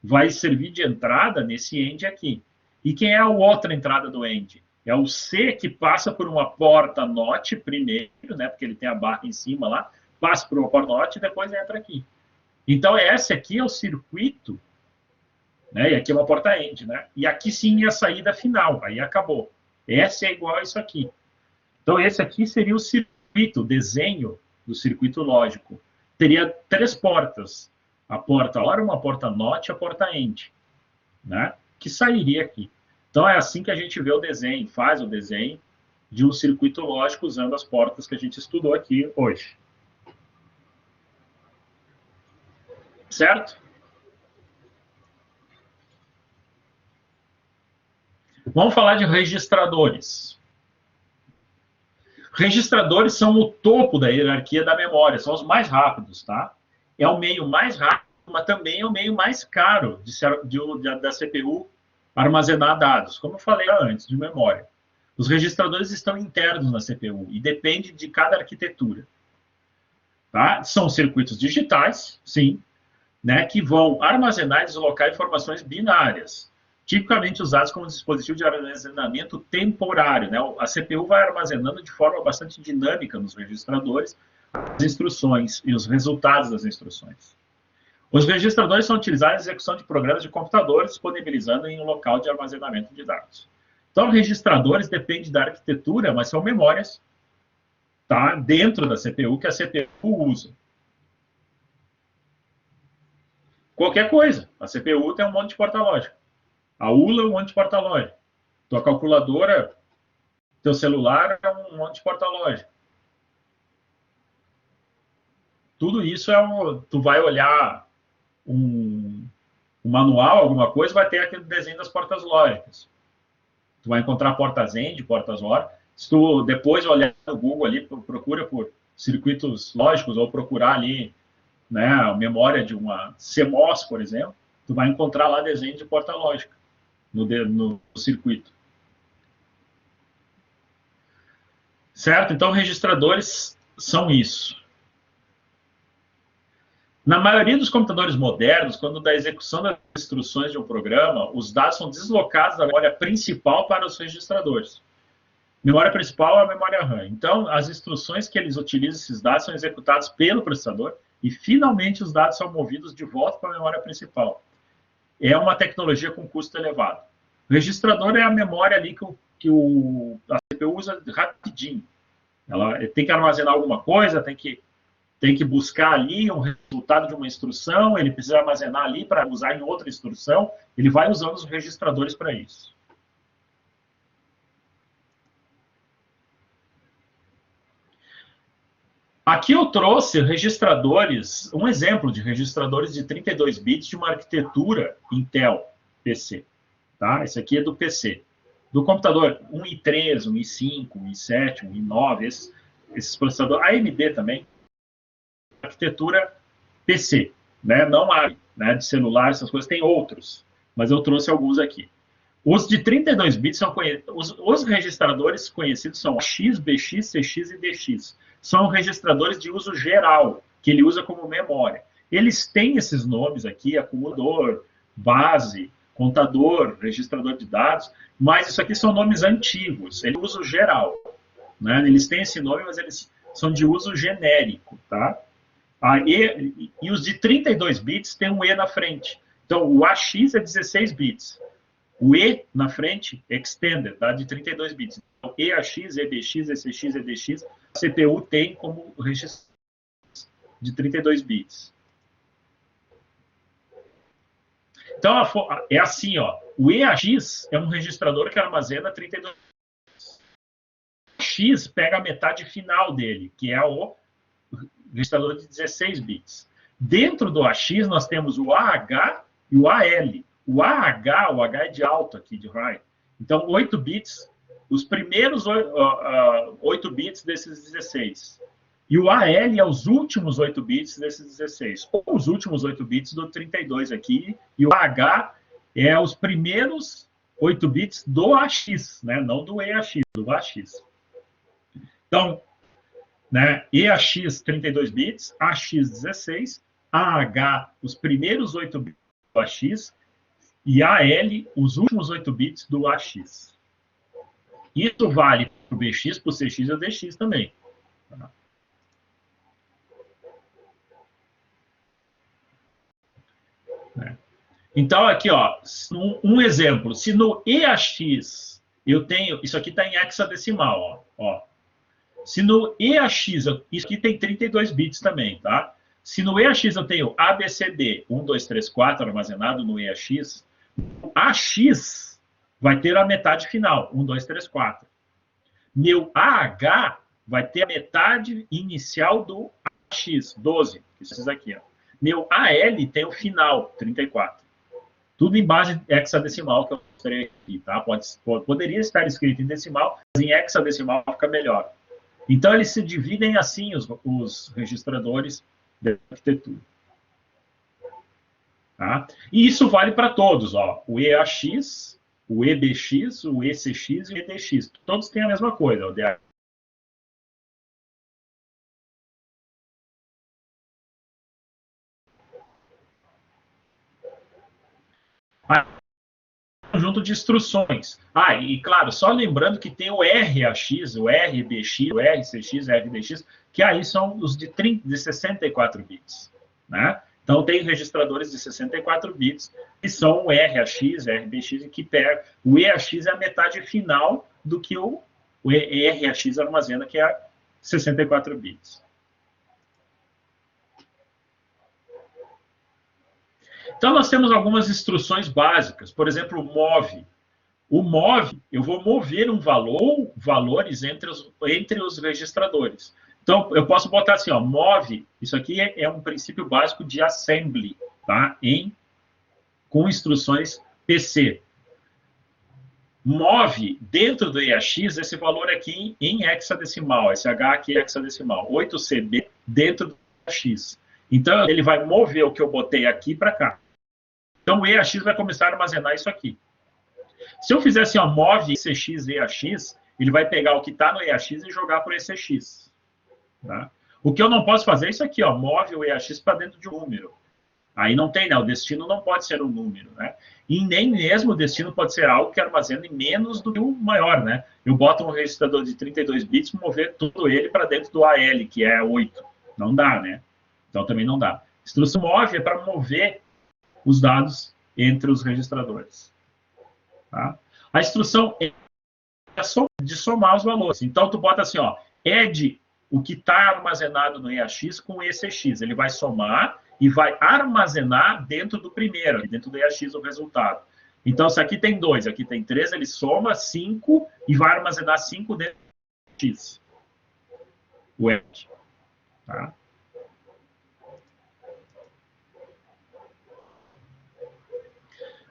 vai servir de entrada nesse AND aqui. E quem é a outra entrada do AND? É o C que passa por uma porta NOT primeiro, né, porque ele tem a barra em cima lá, passa por uma porta NOT e depois entra aqui. Então, esse aqui é o circuito, né, e aqui é uma porta AND, né? E aqui sim é a saída final, aí acabou. Essa é igual a isso aqui. Então, esse aqui seria o circuito, o desenho do circuito lógico. Teria três portas. A porta OR, uma porta NOT e a porta AND, né? Que sairia aqui. Então, é assim que a gente vê o desenho, faz o desenho de um circuito lógico usando as portas que a gente estudou aqui hoje. Certo? Vamos falar de registradores. Registradores são o topo da hierarquia da memória, são os mais rápidos, tá? É o meio mais rápido, mas também é o meio mais caro da CPU armazenar dados, como eu falei antes, de memória. Os registradores estão internos na CPU e depende de cada arquitetura. Tá? São circuitos digitais, sim, né, que vão armazenar e deslocar informações binárias, tipicamente usados como dispositivo de armazenamento temporário. Né? A CPU vai armazenando de forma bastante dinâmica nos registradores as instruções e os resultados das instruções. Os registradores são utilizados na execução de programas de computadores, disponibilizando em um local de armazenamento de dados. Então, registradores dependem da arquitetura, mas são memórias, tá, dentro da CPU que a CPU usa. Qualquer coisa. A CPU tem um monte de porta lógica. A ULA é um monte de porta lógica. Tua calculadora, teu celular é um monte de porta lógica. Tudo isso é tu vai olhar um manual, alguma coisa, vai ter aquele desenho das portas lógicas. Tu vai encontrar portas AND, portas OR. Se tu depois olhar no Google ali, procura por circuitos lógicos ou procurar ali, né, a memória de uma CMOS, por exemplo, tu vai encontrar lá desenho de porta lógica no circuito. Certo? Então, registradores são isso. Na maioria dos computadores modernos, quando da execução das instruções de um programa, os dados são deslocados da memória principal para os registradores. Memória principal é a memória RAM. Então, as instruções que eles utilizam, esses dados, são executados pelo processador e, finalmente, os dados são movidos de volta para a memória principal. É uma tecnologia com custo elevado. O registrador é a memória ali que o a CPU usa rapidinho. Ela tem que armazenar alguma coisa, tem que buscar ali um resultado de uma instrução, ele precisa armazenar ali para usar em outra instrução, ele vai usando os registradores para isso. Aqui eu trouxe registradores, um exemplo de registradores de 32 bits de uma arquitetura Intel PC. Tá? Esse aqui é do PC. Do computador, um i3, um i5, um i7, um i9, esses processadores, AMD também, arquitetura PC, né? Não há, né, de celular, essas coisas, tem outros, mas eu trouxe alguns aqui. Os de 32 bits são os registradores conhecidos são X, BX, CX e DX. São registradores de uso geral, que ele usa como memória. Eles têm esses nomes aqui, acumulador, base, contador, registrador de dados, mas isso aqui são nomes antigos, ele usa geral. Né? Eles têm esse nome, mas eles são de uso genérico. Tá? E os de 32 bits tem um E na frente. Então, o AX é 16 bits. O E na frente, extended, tá? De 32 bits. Então, EAX, EBX, ECX, EDX, a CPU tem como registro de 32 bits. Então, é assim, ó. O EAX é um registrador que armazena 32 bits. O X pega a metade final dele, que é o registrador de 16 bits. Dentro do AX, nós temos o AH e o AL. O H é de alto aqui, de high. Então, 8 bits, os primeiros 8 bits desses 16. E o AL é os últimos 8 bits desses 16. Ou os últimos 8 bits do 32 aqui. E o AH é os primeiros 8 bits do AX, né? Não do EAX, do AX. Então, né, EAX 32 bits, AX 16, AH os primeiros 8 bits do AX, e AL, os últimos 8 bits do AX. Isso vale para o BX, para o CX e o DX também. Então, aqui, ó, um exemplo. Se no EAX eu tenho... Isso aqui está em hexadecimal. Ó. Se no EAX... Isso aqui tem 32 bits também, tá? Se no EAX eu tenho ABCD 1, 2, 3, 4 armazenado no EAX... AX vai ter a metade final, 1, 2, 3, 4. Meu AH vai ter a metade inicial do AX, 12. Isso aqui, ó. Meu AL tem o final, 34. Tudo em base hexadecimal que eu mostrei aqui, tá? Poderia estar escrito em decimal, mas em hexadecimal fica melhor. Então, eles se dividem assim, os registradores da arquitetura. Tá? E isso vale para todos, ó. O EAX, o EBX, o ECX e o EDX. Todos têm a mesma coisa. O DH. Conjunto de instruções. E claro, só lembrando que tem o RAX, o RBX, o RCX, o RDX, que aí são os de 64 bits. Né? Então, tem registradores de 64 bits, que são o RAX, RBX, que pega... O EAX é a metade final do que o RAX armazena, que é 64 bits. Então, nós temos algumas instruções básicas. Por exemplo, o move. O move, eu vou mover um valor ou valores entre os registradores. Então, eu posso botar assim, ó, move, isso aqui é um princípio básico de assembly, tá? Com instruções PC. Move, dentro do EAX, esse valor aqui em hexadecimal, esse H aqui é hexadecimal, 8CB dentro do EAX. Então, ele vai mover o que eu botei aqui para cá. Então, o EAX vai começar a armazenar isso aqui. Se eu fizer assim, ó, move ECX, EAX, ele vai pegar o que está no EAX e jogar para o ECX. Tá? O que eu não posso fazer é isso aqui, ó, move o EAX para dentro de um número. Aí não tem, né? O destino não pode ser um número, né? E nem mesmo o destino pode ser algo que armazena em menos do que o maior, né? Eu boto um registrador de 32 bits e mover tudo ele para dentro do AL, que é 8. Não dá, né? Então também não dá. Instrução move é para mover os dados entre os registradores. Tá? A instrução de somar os valores. Então, tu bota assim, ó, add o que está armazenado no EAX com o ECX. Ele vai somar e vai armazenar dentro do primeiro, dentro do EAX, o resultado. Então, se aqui tem 2, aqui tem 3, ele soma 5 e vai armazenar 5 dentro do X. O add. Tá?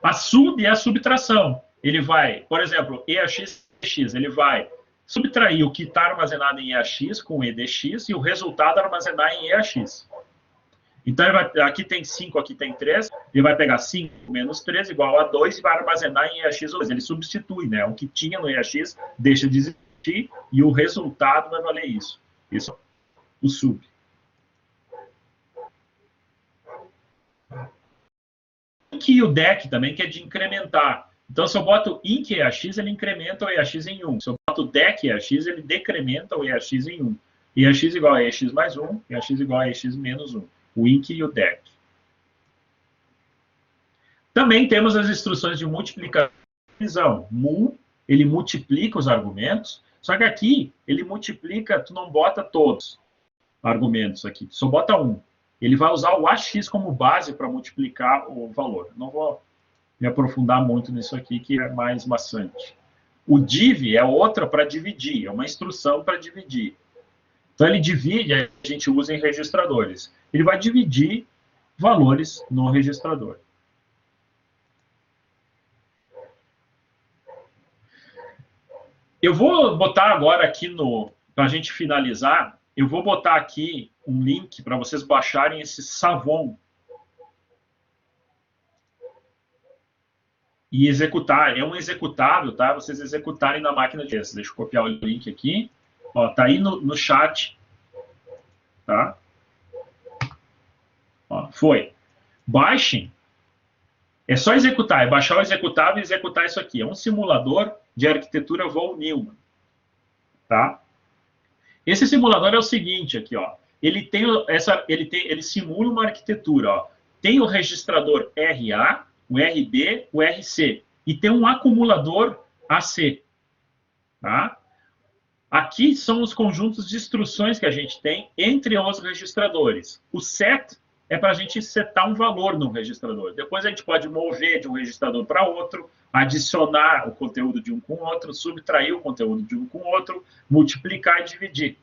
A sub é a subtração. Ele vai, por exemplo, EAX, ele vai subtrair o que está armazenado em EAX com EDX e o resultado armazenar em EAX. Então, aqui tem 5, aqui tem 3, ele vai pegar 5 menos 3 igual a 2 e vai armazenar em EAX. Ele substitui, né? O que tinha no EAX deixa de existir e o resultado vai valer isso. Isso é o sub. E o DEC também, que é de incrementar. Então, se eu boto INC EAX, ele incrementa o EAX em 1. Se eu boto DEC EAX, ele decrementa o EAX em 1. EAX igual a EAX mais 1, EAX igual a EAX menos 1. O INC e o DEC. Também temos as instruções de multiplicação e divisão. Mul, ele multiplica os argumentos, só que aqui ele multiplica, tu não bota todos os argumentos aqui, tu só bota um. Ele vai usar o AX como base para multiplicar o valor. Não vou me aprofundar muito nisso aqui, que é mais maçante. O div é outra para dividir, é uma instrução para dividir. Então, ele divide, a gente usa em registradores. Ele vai dividir valores no registrador. Eu vou botar agora aqui para a gente finalizar, eu vou botar aqui um link para vocês baixarem esse Savon e executar. É um executável, tá? Vocês executarem na máquina de Deixa eu copiar o link aqui. Ó, tá aí no chat. Tá? Ó, foi. Baixem. É só executar, é baixar o executável e executar isso aqui. É um simulador de arquitetura von Neumann. Tá? Esse simulador é o seguinte aqui, ó. Ele simula uma arquitetura, ó. Tem o registrador RA, o RB, o RC e tem um acumulador AC, tá? Aqui são os conjuntos de instruções que a gente tem entre os registradores. O set é para a gente setar um valor no registrador. Depois a gente pode mover de um registrador para outro, adicionar o conteúdo de um com o outro, subtrair o conteúdo de um com o outro, multiplicar e dividir.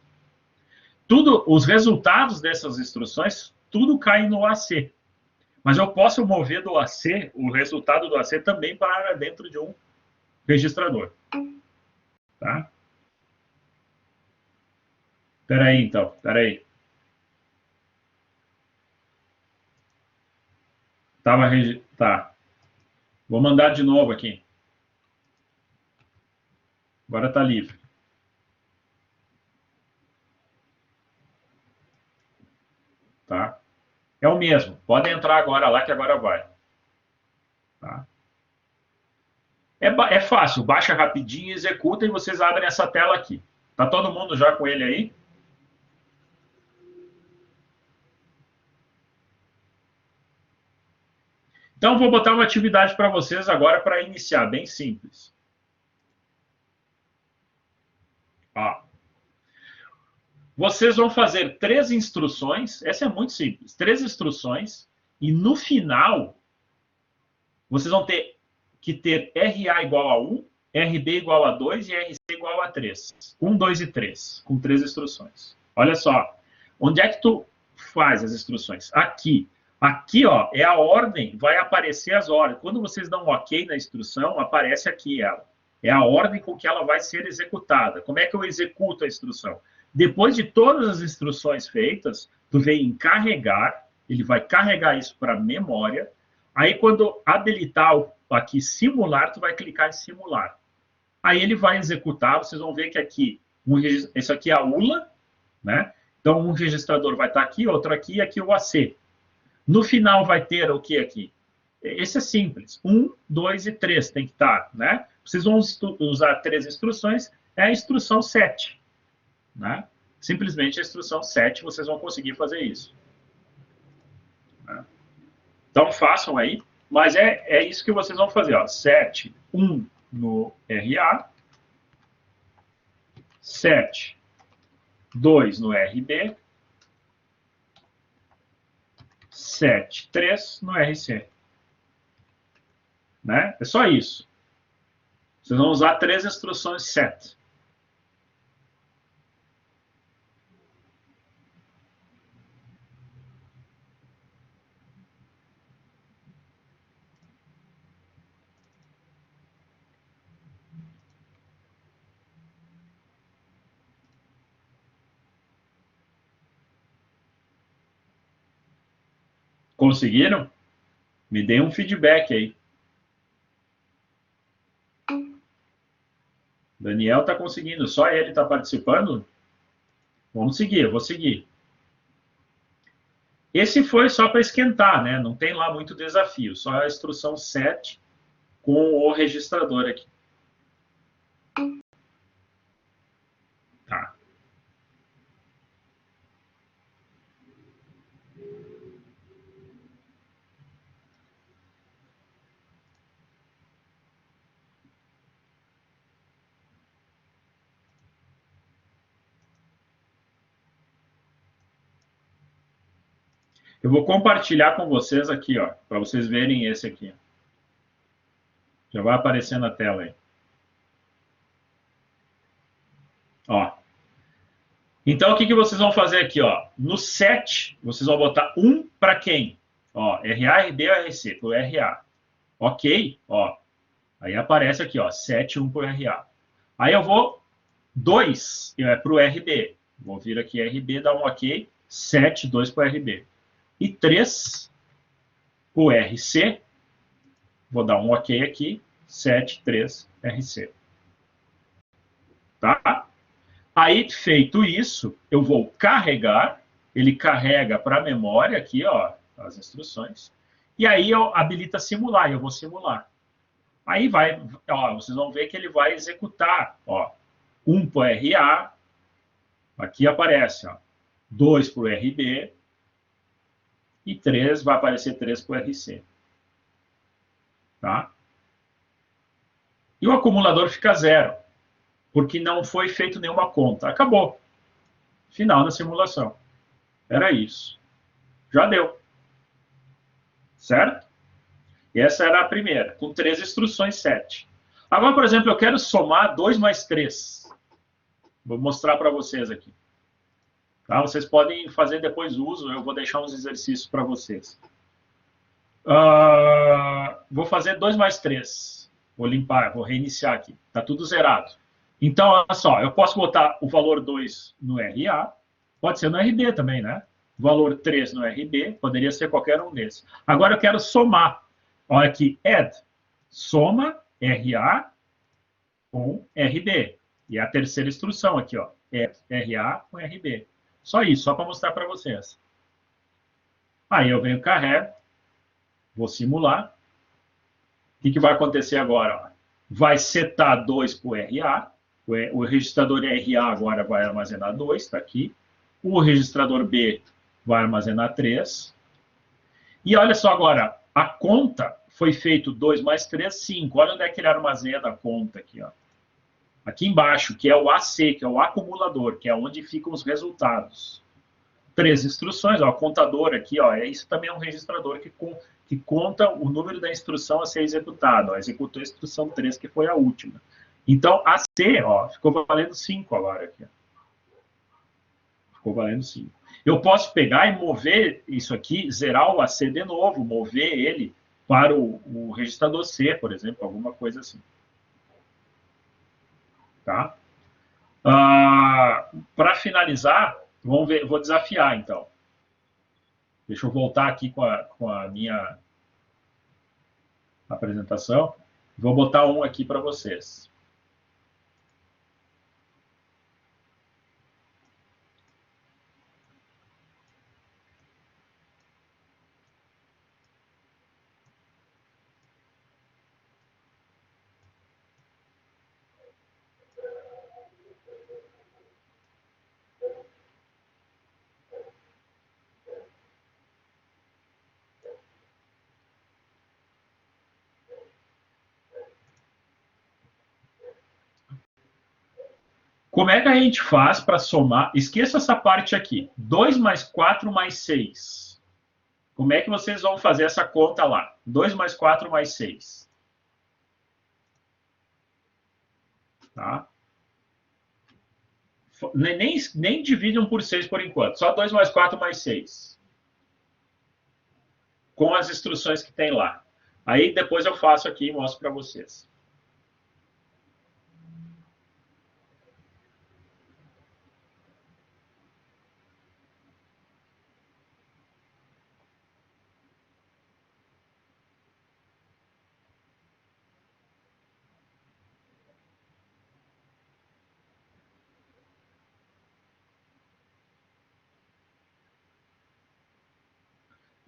Os resultados dessas instruções, tudo cai no AC. Mas eu posso mover do AC, o resultado do AC também para dentro de um registrador. Tá? Espera aí, então. Espera aí. Tá. Vou mandar de novo aqui. Agora está livre. Tá? É o mesmo. Podem entrar agora lá, que agora vai. Tá? É fácil. Baixa rapidinho, executa e vocês abrem essa tela aqui. Tá todo mundo já com ele aí? Então, vou botar uma atividade para vocês agora para iniciar, bem simples. Ó. Vocês vão fazer 3 instruções, essa é muito simples, 3 instruções, e no final, vocês vão ter que ter RA igual a 1, RB igual a 2 e RC igual a 3. 1, 2 e 3, com 3 instruções. Olha só, onde é que tu faz as instruções? Aqui. Aqui, ó, é a ordem, vai aparecer as ordens. Quando vocês dão um OK na instrução, aparece aqui ela. É a ordem com que ela vai ser executada. Como é que eu executo a instrução? Depois de todas as instruções feitas, tu vem em carregar, ele vai carregar isso para a memória. Aí, quando habilitar aqui simular, tu vai clicar em simular. Aí ele vai executar, vocês vão ver que aqui, esse aqui é a ULA, né? Então, um registrador vai estar aqui, outro aqui e aqui o AC. No final vai ter o que aqui? Esse é simples. 1, 2 e 3 tem que estar, né? Vocês vão usar 3 instruções, é a instrução 7. Né? Simplesmente a instrução 7, vocês vão conseguir fazer isso. Né? Então, façam aí, mas é isso que vocês vão fazer. Ó. 7, 1 no RA, 7, 2 no RB, 7, 3 no RC. Né? É só isso. Vocês vão usar 3 instruções set. Conseguiram? Me deem um feedback aí. Daniel está conseguindo, só ele está participando? Vamos seguir, eu vou seguir. Esse foi só para esquentar, né? Não tem lá muito desafio, só a instrução 7 com o registrador aqui. Tá. Eu vou compartilhar com vocês aqui, ó, para vocês verem esse aqui. Já vai aparecer na tela aí. Ó. Então, o que vocês vão fazer aqui, ó? No set, vocês vão botar 1 para quem? Ó, RA, RB ou RC? Para o RA. Ok? Ó. Aí aparece aqui, ó, 7, 1 para o RA. Aí eu vou 2 para o RB. Vou vir aqui RB, dar um ok. 7, 2 para o RB. E 3 para o RC. Vou dar um ok aqui. 7, 3, RC. Tá? Aí, feito isso, eu vou carregar. Ele carrega para a memória aqui, ó, as instruções. E aí eu habilita simular. Eu vou simular. Aí vai, ó, vocês vão ver que ele vai executar, ó, 1 para o RA, aqui aparece, ó, 2 para o RB e 3, vai aparecer 3 para o RC. Tá? E o acumulador fica zero, porque não foi feito nenhuma conta. Acabou. Final da simulação. Era isso. Já deu. Certo? E essa era a primeira, com 3 instruções 7. Agora, por exemplo, eu quero somar 2 mais 3. Vou mostrar para vocês aqui. Tá? Vocês podem fazer depois uso, eu vou deixar uns exercícios para vocês. Vou fazer 2 mais 3. Vou limpar, vou reiniciar aqui. Está tudo zerado. Então, olha só, eu posso botar o valor 2 no RA, pode ser no RB também, né? Valor 3 no RB, poderia ser qualquer um desses. Agora eu quero somar. Olha aqui, add. Soma RA com RB. E a terceira instrução aqui, ó, add RA com RB. Só isso, só para mostrar para vocês. Aí eu venho, carrego, vou simular. O que vai acontecer agora? Vai setar 2 para o RA. O registrador RA agora vai armazenar 2, está aqui. O registrador B vai armazenar 3. E olha só agora, a conta foi feito 2 mais 3, 5. Olha onde é que ele armazena a conta aqui, ó. Aqui embaixo, que é o AC, que é o acumulador, que é onde ficam os resultados. 3 instruções, ó, contador aqui, ó, isso também é um registrador que conta o número da instrução a ser executada. Ó, executou a instrução 3, que foi a última. Então, AC, ó, ficou valendo 5 agora aqui. Ficou valendo 5. Eu posso pegar e mover isso aqui, zerar o AC de novo, mover ele para o registrador C, por exemplo, alguma coisa assim. Tá? Para finalizar, vamos ver, vou desafiar, então. Deixa eu voltar aqui com a minha apresentação. Vou botar um aqui para vocês. Como é que a gente faz para somar? Esqueça essa parte aqui. 2 mais 4 mais 6. Como é que vocês vão fazer essa conta lá? 2 mais 4 mais 6. Tá? Nem dividam por 6 por enquanto. Só 2 mais 4 mais 6. Com as instruções que tem lá. Aí depois eu faço aqui e mostro para vocês.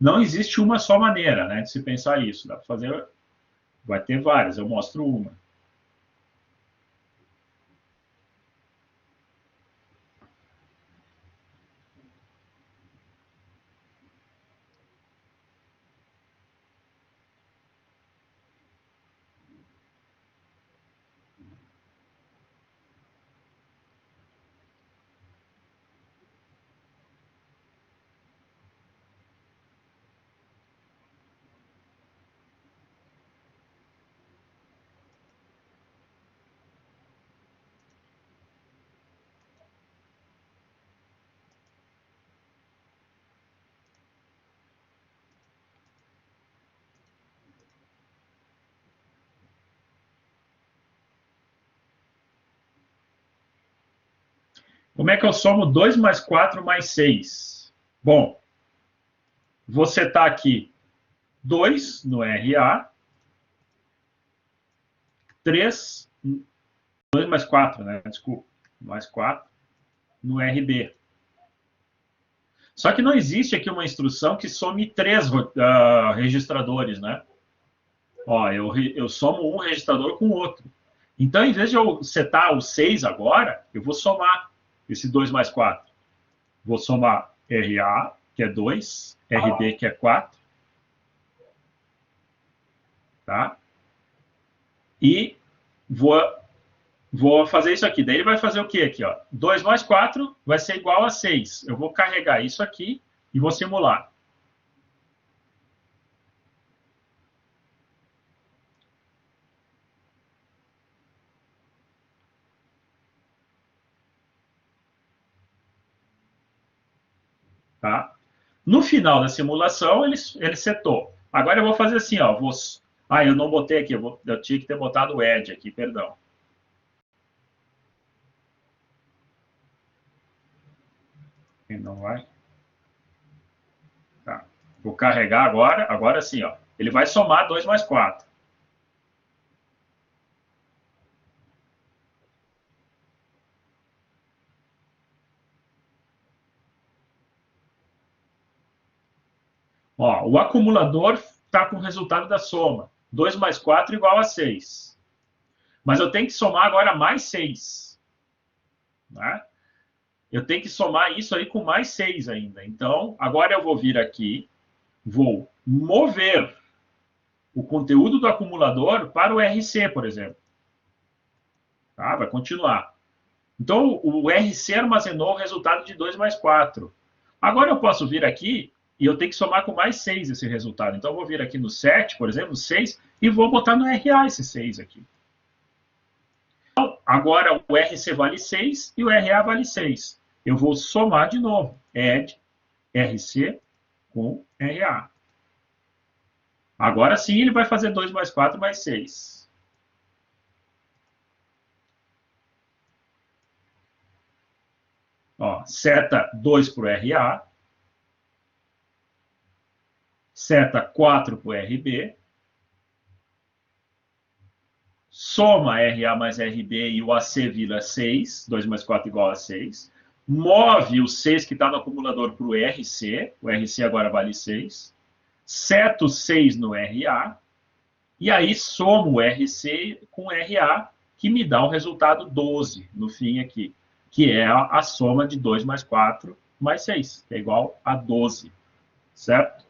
Não existe uma só maneira, né, de se pensar isso. Dá para fazer, vai ter várias. Eu mostro uma. Como é que eu somo 2 mais 4 mais 6? Bom, você está aqui 2 no RA, 3, 2 mais 4, né? Desculpa, mais 4 no RB. Só que não existe aqui uma instrução que some 3 registradores, né? Ó, eu somo um registrador com o outro. Então, em vez de eu setar o 6 agora, eu vou somar esse 2 mais 4. Vou somar RA, que é 2, RB, que é 4, tá? E vou, vou fazer isso aqui. Daí ele vai fazer o quê aqui? Ó? 2 mais 4 vai ser igual a 6. Eu vou carregar isso aqui e vou simular. Tá? No final da simulação, ele setou. Agora eu vou fazer assim, ó. Eu não botei aqui, eu tinha que ter botado o edge aqui, perdão. E não vai. Tá. Vou carregar agora sim, ó. Ele vai somar 2 mais 4. Ó, o acumulador está com o resultado da soma. 2 mais 4 igual a 6. Mas eu tenho que somar agora mais 6. Né? Eu tenho que somar isso aí com mais 6 ainda. Então, agora eu vou vir aqui, vou mover o conteúdo do acumulador para o RC, por exemplo. Tá? Vai continuar. Então, o RC armazenou o resultado de 2 mais 4. Agora eu posso vir aqui e eu tenho que somar com mais 6 esse resultado. Então, eu vou vir aqui no 7, por exemplo, 6, e vou botar no RA esse 6 aqui. Então, agora o RC vale 6 e o RA vale 6. Eu vou somar de novo. Add RC com RA. Agora sim ele vai fazer 2 mais 4 mais 6. Ó, seta 2 para o RA, seta 4 para o RB, soma RA mais RB e o AC vira 6, 2 mais 4 igual a 6, move o 6 que está no acumulador para o RC agora vale 6, seta o 6 no RA, e aí somo o RC com o RA, que me dá o resultado 12 no fim aqui, que é a soma de 2 mais 4 mais 6, que é igual a 12, certo?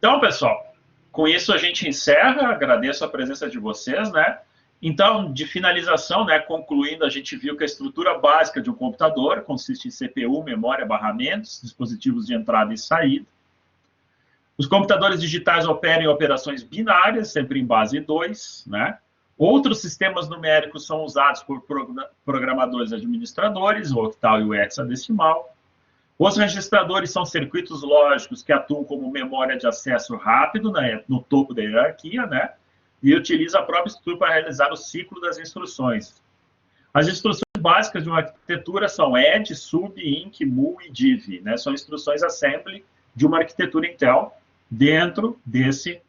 Então, pessoal, com isso a gente encerra, agradeço a presença de vocês, né? Então, de finalização, né, concluindo, a gente viu que a estrutura básica de um computador consiste em CPU, memória, barramentos, dispositivos de entrada e saída. Os computadores digitais operam em operações binárias, sempre em base 2, né? Outros sistemas numéricos são usados por programadores administradores, o octal e o hexadecimal. Os registradores são circuitos lógicos que atuam como memória de acesso rápido, né, no topo da hierarquia, né? E utiliza a própria estrutura para realizar o ciclo das instruções. As instruções básicas de uma arquitetura são add, sub, inc, mul e div, né? São instruções assembly de uma arquitetura Intel dentro desse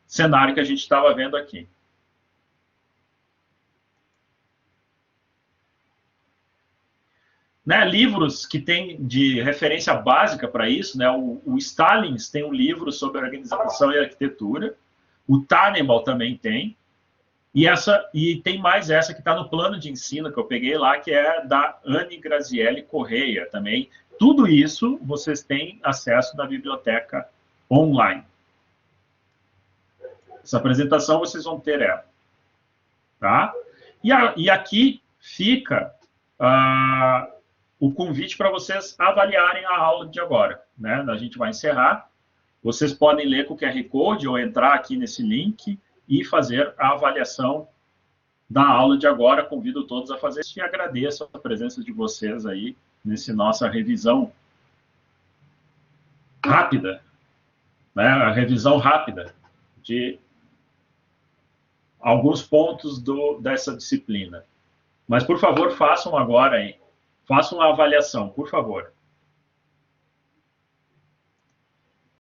cenário que a gente estava vendo aqui. Né, livros que tem de referência básica para isso, né, o Stalins tem um livro sobre organização e arquitetura, o Tannenbaum também tem, e tem mais essa que está no plano de ensino que eu peguei lá, que é da Anne Grazielli Correia também. Tudo isso vocês têm acesso na biblioteca online. Essa apresentação vocês vão ter ela. Tá? E aqui fica o convite para vocês avaliarem a aula de agora. Né? A gente vai encerrar. Vocês podem ler com o QR Code ou entrar aqui nesse link e fazer a avaliação da aula de agora. Convido todos a fazer isso e agradeço a presença de vocês aí nessa nossa revisão rápida, né? A revisão rápida de alguns pontos dessa disciplina. Mas, por favor, façam agora, hein? Façam a avaliação, por favor.